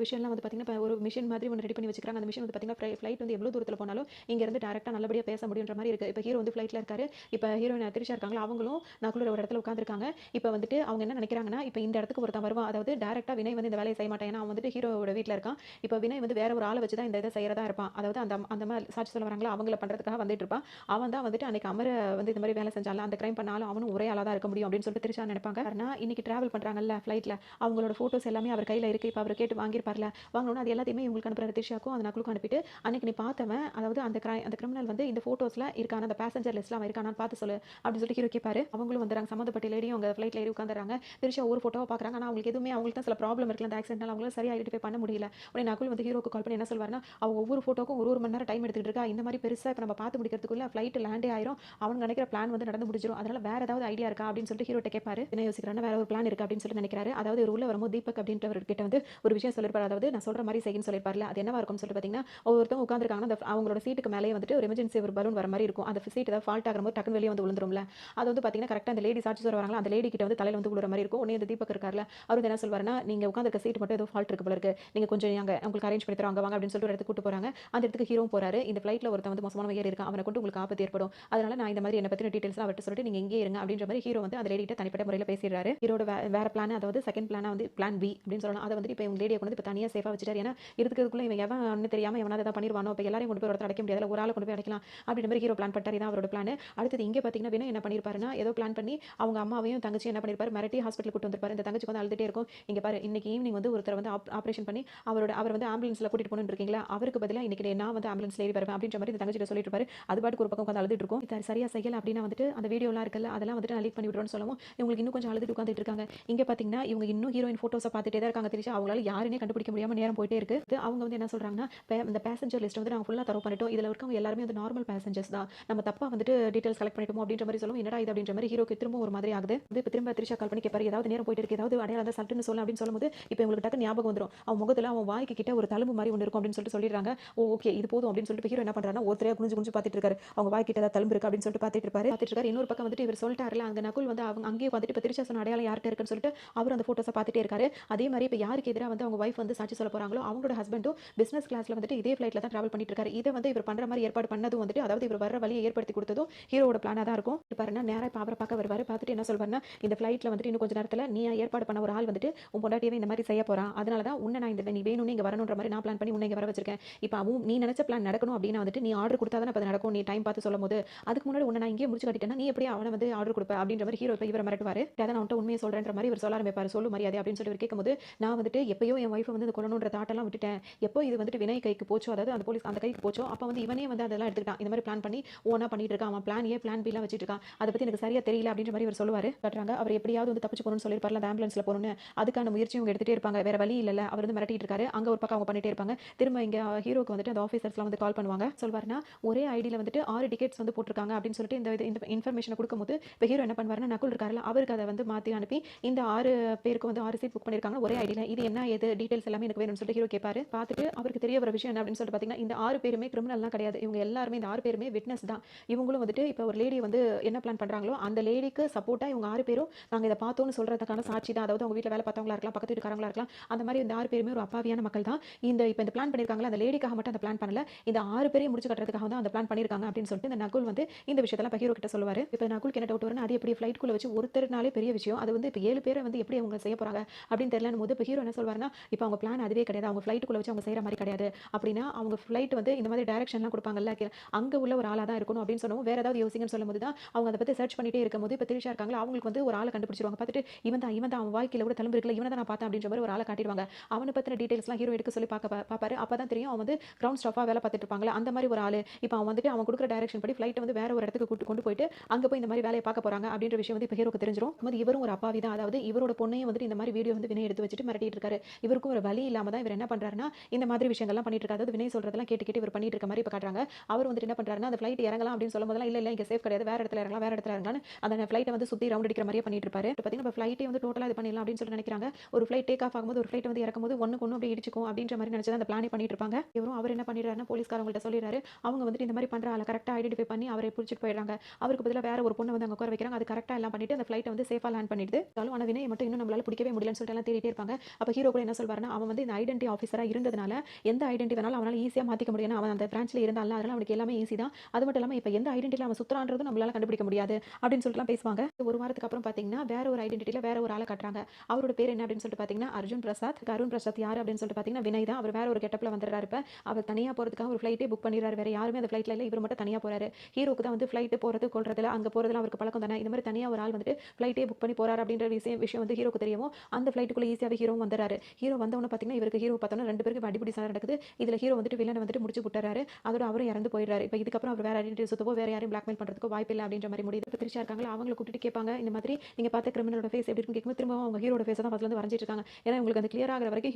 விஷயம்லாம் வந்து பார்த்தீங்கன்னா ஒரு மிஷின் மாதிரி ஒன்று ரெடி பண்ணி வச்சுக்கிறாங்க. அந்த மிஷின் வந்து பார்த்தீங்கன்னா ஃபிளைட் வந்து எவ்வளோ தூரத்தில் போனாலும் இங்க இருந்து டேரக்டா நல்லபடியாக பேச முடியுன்ற மாதிரி இருக்கு. இப்போ ஹீரோ வந்து ஃபிளைட்ல இருக்காரு. இப்போ ஹீரோயின் திரிஷா இருக்காங்களா, அவங்களும் நகுல ஒரு இடத்துல உட்காந்துருக்காங்க. இப்போ வந்துட்டு அவங்க என்ன நினைக்கிறாங்கன்னா இப்போ இந்த இடத்துக்கு ஒருத்தன் வருவான், அதாவது டேரக்டா வினய் வந்து இந்த வேலையை செய்ய மாட்டான், ஏன்னா அவன் வந்துட்டு ஹீரோவோட வீட்டில் இருக்கான். இப்போ வினய் வந்து வேற ஒரு ஆளை வச்சு தான் இந்த இதை செய்யறதா இருப்பான். அதாவது அந்த அந்த மாதிரி சாட்சி சொல்ல வராங்களா அவங்கள பண்றதுக்காக வந்துட்டு இருப்பான். அவன் தான் வந்துட்டு அன்னைக்கு அமர வந்து இந்த மாதிரி வேலை செஞ்சாலும் அந்த கிரைம் பண்ணாலும் அவனும் ஒரே ஆளா தான் இருக்க முடியும் அப்படின்னு சொல்லிட்டு திரிஷா நினைப்பாங்க. காரணம் இன்னைக்கு டிராவல் பண்றாங்கல்ல ஃபிளைட்ல அவங்களோட போட்டோஸ் எல்லாமே அவர் கையில இருக்கு. இப்போ அவர் கேட்டு வாங்கியிருப்பார்ல, வாங்கணும்னா அது எல்லாத்தையும் எல்லாத்தையுமே இவங்களுக்கு அனுப்புறாரு, திரிஷாக்கும் அந்த நகுலுக்கும் அனுப்பிட்டு, அன்னைக்கு நீ பார்த்தவன், அதாவது அந்த கிரிமினல் வந்து இந்த ஃபோட்டோஸ்ல இருக்கானா, அந்த பேசஞ்சர் லிஸ்ட்ல அவன் இருக்கானான்னு பார்த்து சொல்லு அப்படின்னு சொல்லிட்டு ஹீரோ கேட்பாரு. அவங்களும் வந்துறாங்க, சம்மந்தப்பட்ட லேடியும் அங்க ஃப்ளைட்ல ஏறி உட்காந்துறாங்க. திரிஷா ஒரு ஃபோட்டோவ பார்க்குறாங்க. ஆனா அவங்களுக்கு எதுவுமே அவங்களுக்கு தான் சில ப்ராப்ளம் இருக்குல்ல அந்த ஆக்சிடென்ட்னால அவங்களால சரியா ஐடென்டிஃபை பண்ண முடியல. உடனே நகுல் வந்து ஹீரோக்கு கால் பண்ணி என்ன சொல்வாருன்னா, அவ ஒவ்வொரு ஃபோட்டோக்கும் ஒரு மணி நேரம் டைம் எடுத்துக்கிட்டு இருக்கா. இந்த மாதிரி பெருசா இப்ப நம்ம பார்த்து முடிக்கிறதுக்குள்ள ஃப்ளைட் லேண்டே ஆயிரும். அவங்க நினைக்கிற பிளான் வந்து நடந்து முடிஞ்சிரும். அதனால வேற ஏதாவது ஐடியா இருக்கா அப்படின்னு சொல்லிட்டு ஹீரோட்ட கேட்பாரு. என்ன யோசிக்கிறாருன்னா, வேற ஒரு பிளான் இருக்கு அப்படின்னு சொல்லிட்டு நினைக்கிறாரு. அதாவது இவர் உள்ள வரும்போது தீபக் அப்படின்றவர்கிட்ட வந்து ஒரு விஷயம் சொல்லிருப்பாரு. அதாவது நான் சொல்ற மாதிரி செய்யுன்னு சொல்லிருப்பார்ல. அது என்னவா இருக்கும்னு சொல்லிட்டு பார்த்தீங்கன்னா, ஒவ்வொருத்தவங்க உட்கார்ந்திருக்காங்கன்னா, அந்த அவங்களோட சீட்டுக்கு மேலேயே வந்துட்டு ஒரு எமர்ஜென்சி ஒரு பலூன் வர மாதிரி இருக்கும். அந்த சீட் ஏதாவது ஃபால்ட் ஆகும்போது டக்குனு வெளியே வந்து விழுந்துரும்ல. அது வந்து பார்த்தீங்கன்னா, கரெக்ட்டா அந்த லேடி சாட்சி சொல்ல வராங்களா, அந்த லேடி கிட்ட வந்து தலையில வந்து விழுற மாதிரி இருக்கும். உடனே இந்த தீபக் இருக்கார்ல, அவர் வந்து என்ன சொல்வாருன்னா, நீங்க உட்கார்ந்திருக்க சீட் மட்டும் ஏதோ ஃபால்ட் இருக்கு போல இருக்கு. நீங்க கொஞ்சம் அங்க உங்களுக்கு அரேஞ்ச் பண்ணி தரோம். அங்க வாங்க அப்படின்னு சொல்லிட்டு ஒரு இடத்துக்கு கூட்டு போறாங்க. அந்த இடத்துக்கு ஹீரோவும் போறாரு. இந்த ஃப்ளைட்ல ஒருத்தன் வந்து மோசமானவன் ஏறி இருக்கான். அவன கொண்டு உங்களுக்கு ஆபத்து ஏற்படும். அதனால நான் இந்த மாதிரி என்ன பத்தின டீடைல்ஸ்லாம் அவர்ட்ட சொல்லிட்டு நீங்க இங்கேயே இருங்க அப்படின்ற மாதிரி ஹீரோ வந்து அந்த லேடி கிட்ட தனிப்பட்ட முறையில பேசிடுறாரு. ஹீரோட வேற பிளான், அதாவது செகண்ட் பிளானா வந்து பிளான் பி அப்படின்னு சொல்லலாம். அத வந்து இப்ப இவங்க லேடிய கொண்டு வந்து இப்ப தனியா சேஃபா வச்சுட்டாரு. ஏன்னா இருக்கிறதுக்குள்ள இவன் எவன்னு தெரியாம எவனாவது ஏதாவது பண்ணிருவானோ, இப்ப எல்லாரையும் கொண்டு போய் ஒரு இடத்துல அடைக்க முடியாதுல, ஒரு ஆள கொண்டு போய் அடைக்கலாம் அப்படின்ற மாதிரி ஹீரோ பிளான் பண்ணிட்டாரு. இதான் அவரோட பிளான். அடுத்தது இங்க பாத்தீங்கன்னா வினய் என்ன பண்ணிருப்பாருன்னா, ஏதோ பிளான் பண்ணி அவங்க அம்மாவையும் தங்கச்சியும் என்ன பண்ணிருப்பாரு, மிரட்டி ஹாஸ்பிட்டல் கூட்டு வந்திருப்பாரு. இந்த தங்கச்சிக்கு வந்து அழுதுட்டே இருக்கும். இங்க பாரு, இன்னைக்கு ஈவினிங் வந்து ஒருத்தர் வந்து ஆபரேஷன் பண்ணி அவர் வந்து ஆம்புலன்ஸ்ல கூட்டிட்டு போகணும்னு இருக்கீங்களா, அவருக்கு பதிலா இன்னைக்கு நான் வந்து ஆம்புலன்ஸ்ல ஏறி வருவேன் அப்படின்ற மாதிரி இந்த தங்கச்சிட்ட சொல்லிட்டு இருப்பாரு. அது பாட்டுக்கு ஒரு பக்கம் உட்காந்து அழுதுட்டு இருக்கும். இது சரியா செய்யல அப்படின்னா வந்துட்டு அந்த வீடியோலாம் இருக்குல்ல, அதெல்லாம் வந்துட்டு நான் லீக் பண்ணி விடுறேன்னு சொல்லவும் இவங்களுக்கு இன்னும் கொஞ்சம் அழுதுட்டு உட்காந்துட்டு இருக்காங்க. இங்க பாத்தீங்கன்னா இவங்க இன்னும் ஹீரோயின் போட்டோஸை பார்த்துட்டே தான் இருக்காங்க. திரிஷா அவங்களால யாருன்னே கண்டுபிடிக்க முடியாம நேரம் போயிட்டே இருக்கு. அவங்க வந்து என்ன சொல்றாங்கன்னா, இந்த பேசஞ்சர் லிஸ்ட் வந்து நாங்க ஃபுல்லா தரவு பண்ணிட்டோம். இதுல இருக்கவங்க எல்லாருமே வந்து நார்மல் பேசஞ்சர்ஸ் தான். நம்ம தப்பா வந்துட்டு டீடைல்ஸ் கலெக்ட் பண்ணிட்டோம் அப்படின்ற மாதிரி சொல்லவும் என்னடா இது அப்படின்ற மாதிரி ஹீரோக்கு திரும்ப ஒரு மாதிரி ஆகுது. வந்து இப்ப திரும்ப திரிஷா கால் பண்ணி கேட்பாரு, ஏதாவது நேரம் போயிட்டு இருக்கு, ஏதாவது அடையாளம் தான் சட்டுன்னு சொல்ல அப்படின்னு சொல்லும்போது இப்போ உங்களுக்கு டக்கு ஞாபகம் வந்துரும். அவன் முகத்துல அவன் வாய்க்கு கிட்ட ஒரு தழும்பு மாதிரி ஒன்று இருக்கும் அப்படின்னு சொல்லிட்டு சொல்லிடுறாங்க. ஓ ஓகே இது போதும் அப்படின்னு சொல்லிட்டு ஹீரோ என்ன பண்றாருன்னா, ஒருத்தரையா குனிஞ்சு குனிஞ்சு பார்த்துட்டு இருக்காரு. அவங்க வாய் கிட்ட ஏதாவது தழும்பு இருக்கு அப்படின்னு சொல்லிட்டு பார்த்துட்டு இருக்காரு. இன்னொரு பக்கம் வந்துட்டு இவர் சொல்லிட்டாருல, அங்க நகுல் வந்து அவங்க அங்கேயே வந்துட்டு இப்ப திரிஷா சொன்ன அடையாளம் யார்கிட்ட இருக்குன்னு சொல்லிட்டு அவர் அந்த போட்டோஸை பார்த்துட்டே இருக்காரு. அதே மாதிரி இப்போ யாருக்கு எதிராக வந்து அவங்க வைஃப் வந்து சாட்சி சொல்ல போறாங்களோ அவங்களோட ஹஸ்பண்டும் பிசினஸ் கிளாஸ்ல வந்துட்டு இதே ஃபிளைட்ல தான் டிராவல் பண்ணிட்டு இருக்காரு. இதை வந்து இவர் பண்ற மாதிரி ஏற்பாடு பண்ணதும் வந்துட்டு, அதாவது இவர் வர வழியை ஏற்படுத்தி கொடுத்ததும் ஹீரோட பிளானா தான் இருக்கும். பாருன்னா நேரா இப்ப அவரை பார்க்க வருவாரு. பார்த்துட்டு என்ன சொல்வாருன்னா, இந்த ஃபிளைட்ல வந்துட்டு இன்னும் கொஞ்ச நேரத்துல நீ ஏற்பாடு பண்ண ஒரு ஆள் வந்துட்டு உன் பொண்டாட்டியவே இந்த மாதிரி செய்ய போறான். அதனால தான் உன்னை நான் நீ வேணும்னு இங்க வரணுன்ற மாதிரி நான் பிளான் பண்ணி உன்னை இங்க வர வச்சிருக்கேன். இப்போ அவன் நீ நினைச்ச பிளான் நடக்கணும் அப்படின்னா வந்துட்டு நீ ஆர்டர் கொடுத்தா தான் அது நடக்கும். நீ டைம் பார்த்து சொல்லும்போது அதுக்கு முன்னாடி உன்னை நான் இங்கே முடிச்சு கட்டிட்டேன்னா நீ எப்படி அவனை வந்து ஆர்டர் கொடுப்ப அப்படின்ற மாதிரி ஹீரோ இப்போ இவரை மிரட்டுவாரு. அதை நான் உன்ட்ட உண்மையை சொல்றேன்ற மாதிரி இவர் சொல்ல ஆரம்பிப்பாரு. சொல்லு மரியாதை அப்படின்னு சொல்லி இவர் கேட்கும்போது, நான் வந்துட்டு எப்பயோ என் ஒய்ஃபை வந்து கொல்லணுன்ற தாட்டெல்லாம் விட்டுட்டேன். எப்போ இது வந்துட்டு வினய் கைக்கு போச்சோ, அதாவது அந்த போலீஸ் அந்த கைக்கு போச்சோ, அப்போ வந்து இவனே வந்து அதெல்லாம் எடுத்துக்கிட்டான். இந்த மாதிரி பிளான் பண்ணி ஓனா பண்ணிட்டு இருக்கான். அவன் பிளான் ஏ பிளான் பி எல்லாம் வச்சிட்டு இருக்கான். அதை பத்தி எனக்கு சரியா தெரியல அப்படின்ற மாதிரி இவர் சொல்லுவாரு. கட்டுறாங்க அவர் எப்படியாவது வந்து தப்பிச்சு போகணும்னு சொல்லியிருப்பார்ல, அந்த ஆம்புலன்ஸ்ல போகணும்னு. அதுக்கான முயற்சி இவங்க எடுத்துட்டே இருப்பாங்க. வேற வழி இல்ல, அவர் வந்து மிரட்டிட்டு இருக்காரு. அங்க ஒரு பக்கம் அவங்க பண்ணிட்டே இருப்பாங்க. திரும்ப இங்க ஹீரோக்கு வந்துட்டு அந்த ஆஃபீஸர்ஸ்லாம் வந்து கால் பண்ணுவாங்க. சொல்வாருன்னா, ஒரே ஐடியில வந்துட்டு 6 டிக்கெட்ஸ் வந்து போட்டிருக்காங்க அப்படின்னு சொல்லிட்டு இந்த இன்ஃபர்மேஷனை கொடுக்கும்போது இப்போ ஹீரோ என்ன பண்ணுவாருன்னா, நகுல் இருக்காருல்ல அவருக்கு அதை வந்து மாத்தி அனுப்பி இந்த 6 பேருக்கு வந்து 6 சீட் புக் பண்ணிருக்காங்க ஒரே ஐடியில. இது என்ன ஏது டீடைல்ஸ் எல்லாமே எனக்கு வேணும்னு சொல்லிட்டு ஹீரோ கேட்பாரு. பார்த்துட்டு அவருக்கு தெரிய வர விஷயம் என்ன அப்படின்னு சொல்லிட்டு பார்த்தீங்கன்னா, இந்த 6 பேருமே கிரிமினல்லாம் கிடையாது. இவங்க எல்லாருமே இந்த 6 பேருமே விட்னஸ் தான். இவங்களும் வந்துட்டு இப்போ ஒரு லேடி வந்து என்ன பிளான் பண்றாங்களோ அந்த லேடிக்கு சப்போர்ட்டா இவங்க 6 பேரும் நாங்க இதை பார்த்தோம்னு சொல்றதுக்கான சாட்சி தான். அதாவது அவங்க வீட்டில் வேலை பார்த்தவங்களா இருக்கலாம், பக்கத்து வீட்டுக்காரங்களா இருக்கலாம். அந்த மாதிரி இந்த 6 பேருமே ஒரு அப்பாவியான மக்கள் தான். இந்த பிளான் பண்ணிருக்காங்களா அந்த லேடிக்காக மட்டும் அந்த பிளான் பண்ணல. இந்த 6 பேரையும் முடிச்சு கட்டுறதுக்காக தான் அந்த பிளான் பண்ணிருக்காங்க அப்படின்னு சொல்லிட்டு இந்த நகுல் வந்து இந்த விஷயத்தெல்லாம் ஹீரோ கிட்ட சொல்லுவாரு. இப்போ நகுலுக்கு என்ன டவுட் வரும்னா, அது எப்படி ஃப்ளைட்குள்ள வச்சு ஒருத்தர்னாலே பெரிய விஷயம். அது வந்து இப்போ 7 பேரை வந்து எப்படி அவங்க செய்ய போறாங்க அப்படின்னு தெரியலன்னு போது இப்போ ஹீரோ என்ன சொல்வாருன்னா, இப்போ அவங்க பிளான் அதுவே கிடையாது. அவங்க ஃப்ளைட்டுக்குள்ள வச்சு அவங்க செய்யற மாதிரி கிடையாது. அப்படின்னா அவங்க ஃப்ளைட் வந்து இந்த மாதிரி டைரக்ஷன்லாம் கொடுப்பாங்கல்ல, அங்க உள்ள ஒரு ஆளா தான் இருக்கணும் அப்படின்னு சொன்னவும் வேற ஏதாவது யோசிங்கன்னு சொல்லும்போது தான் அவங்க அதை பத்தி சர்ச் பண்ணிட்டே இருக்கும்போது இப்போ திரிஷா இருக்காங்களா அவங்களுக்கு வந்து ஒரு ஆளை கண்டுபிடிச்சிருவாங்க. பார்த்துட்டு இவன் தான் அவன் வாழ்க்கையில கூட தழும்பு இருக்குல்ல, இவனை தான் நான் பார்த்தேன் அப்படின்ற மாதிரி ஒரு ஆளை காட்டிடுவாங்க. அவனை பத்தின டீடைல்ஸ்லாம் ஹீரோ எடுக்க சொல்லி பார்ப்பாரு. அப்பதான் தெரியும் அவன் வந்து கிரவுண்ட் ஸ்டாஃபா வேலை பார்த்துட்டு இருப்பாங்களா அந்த மாதிரி ஒரு ஆளு. இப்போ அவன் வந்துட்டு அவன் கொடுக்குற டைரக்ஷன் படி ஃப்ளைட்டை வந்து வேற ஒரு இடத்துக்கு கொண்டு போயிட்டு அங்க போய் இந்த மாதிரி வேலையை பார்க்க போறாங்க அப்படின்ற விஷயம் வந்து இப்போ ஹீரோக்கு தெரிஞ்சிரும். இவரும் ஒரு அப்பாவி தான். அதாவது இவரோட பொண்ணையும் வந்துட்டு இந்த மாதிரி வீடியோ வந்து வினய் எடுத்து வச்சுட்டு மிரட்டிட்டு இருக்காரு. இவருக்கும் ஒரு வழி இல்லாம தான் இவர் என்ன பண்றாருன்னா, இந்த மாதிரி விஷயங்கள்லாம் பண்ணிட்டு இருக்காரு. அதாவது வினய் சொல்றதெல்லாம் கேட்டு கேட்டு இவர் பண்ணிட்டு இருக்க மாதிரி இப்போ காட்டுறாங்க. அவர் வந்துட்டு என்ன பண்றாருன்னா, அந்த ஃப்ளைட் இறங்கலாம் அப்படின்னு சொல்லும்போதெல்லாம் இல்ல இங்க சேஃப் கிடையாது, வேற இடத்துல இறங்கலாம், வேற இடத்துல இறங்கலாம் அந்த ஃப்ளைட்டை வந்து சுத்தி ரவுண்ட் அடிக்கிற மாதிரியே பண்ணிட்டு இருப்பாரு. பார்த்தீங்கன்னா இப்போ ஃப்ளைட்டே வந்து டோட்டலா இது பண்ணிடலாம் அப்படின்னு சொல்லி நினைக்கிறாங்க. ஒரு ஃப்ளைட் டேக் ஆஃப் ஆகும்போது ஒரு ஃப்ளைட் வந்து இறக்கும்போது ஒண்ணுக்கு ஒண்ணு அப்படியே இடிச்சுக்கும் அப்படின்ற மாதிரி நினைச்சு அந்த பிளானே பண்ணிட்டு இருப்பாங்க. இவரும் அவர் என்ன பண்ணிடுறாருன்னா, போலீஸ்காரங்கள்ட்ட சொல்லிடுறாரு. அவங்க வந்துட்டு இந்த மாதிரி பண்ற ஆளை கரெக்டா ஐடென்டிஃபை பண்ணி அவரை பிடிச்சிட்டு போயிடுறாங்க. அவருக்கு பதிலா வேற ஒரு பொண்ணை வந்து அங்க உட்கார வைக்கிறாங்க. அது கரெக்டா எல்லாம் பண்ணிட்டு அந்த ஃப்ளைட்டை வந்து சேஃபா லேண்ட் பண்ணிடுது. ஆனா வினய் மட்டும் இன்னும் நம்மளால பிடிக்கவே முடியலன்னு சொல்லிட்டு எல்லாம் தேடிட்டே இருப்பாங்க. அப்ப ஹீரோ கூட என்ன சொல்வாருன்னா, அவன் வந்து இந்த ஐடென்டி ஆஃபீஸரா இருந்ததுனால எந்த ஐடென்டி வேணாலும் அவனால ஈஸியா மாத்திக்க முடியும். அவன் அந்த பிரான்ச்ல இருந்தால அதனால அவனுக்கு எல்லாமே ஈஸி தான். அது மட்டும் இல்லாம இப்ப எந்த ஐடென்டிட்டில அவன் சுத்துறான்றதும் நம்மளால கண்டுபிடிக்க முடியாது அப்படின்னு சொல்லிட்டு பேசுவாங்க. ஒரு வாரத்துக்கு அப்புறம் பாத்தீங்கன்னா வேற ஒரு ஐடென்டிட்டில வேற ஒரு ஆளை காட்டுறாங்க. அவரோட பேர் என்ன அப்படின்னு சொல்லிட்டு பாத்தீங்கன்னா அர்ஜுன் பிரசாத். அருண் பிரசாத் யாரு அப்படின்னு சொல்லிட்டு பாத்தீங்கன்னா வினய் தான். அவர் வேற ஒரு கெட்டப்ல வந்துடுறாரு. இப்ப அவர் தனியா போறதுக்காக ஒரு ஃப்ளைட்டே புக் பண்ணிடுறாரு. வேற யாருமே அந்த ஃப்ளைட்ல இல்ல, இவர் மட்டும் தனியா போறாரு. ஹீரோக்கு தான் வந்து ஃப்ளைட் போறது கொள்றதுல அங்க போறதுல அவருக்கு பழக்கம் தானே. இந்த மாதிரி தனியா ஒரு ஆள் வந்துட்டு ஃப்ளைட்டே புக் பண்ணி போறாரு அப்படின்ற விஷயம் வந்து ஹீரோக்கு தெரியவும் அந்த ஃப்ளைட்டுக்குள்ள ஈஸியாவே ஹீரோ வந்துறாரு. ஹீரோ வந்தவொடனே பாத்தீங்கன்னா இவருக்கு ஹீரோ பார்த்தா பார்த்தோம்னா 2 பேருக்கு அடிபிடி சண்டை நடக்குது. இதில ஹீரோ வந்துட்டு வில்லன வந்துட்டு முடிச்சு புட்டறாரு. அதோட அவரும் இறந்து போயிடுறாரு. இப்ப இதுக்கப்புறம் அவர் வேற யாரையும் சுத்தவோ, வேற யாரையும் பிளாக்மெயில் பண்றதுக்கோ வாய்ப்பில்ல அப்படின்ற மாரி முடியுது. இப்ப திரிஷா இருக்காங்களா, அவங்கள கூட்டிட்டு கேட்பாங்க. இந்த மாதிரி நீங்க பார்த்த கிரிமினலோட ஃபேஸ் எப்படி இருக்குன்னு கேட்கும்போது, திரும்பவும் அவங்க ஹீரோட ஃபேஸ தான் ஃபர்ஸ்ட்ல இருந்து வரைஞ்சிட்டு இருக்காங்க. ஏன்னா இவங்களுக்கு அது கிளியர் ஆகுற வரைக்கும்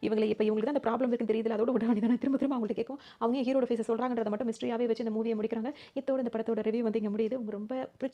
இவங்களுக்கு தான் அந்த ப்ராப்ளம் இருக்குன்னு தெரியுதுல, அதோட விட வேண்டியதானே. திரும்ப திரும்ப அவங்கள்ட்ட கேட்கும். அவங்க ஹீரோட ஃபேஸ சொல்றாங்கன்றத மட்டும் மிஸ்டரியாவே வச்சு இந்த மூவிய முடிக்கிறாங்க. இத்தோட இந்த படத்தோட ரிவ்யூ வந்து இங்க முடியுது. உங்க ரொம்ப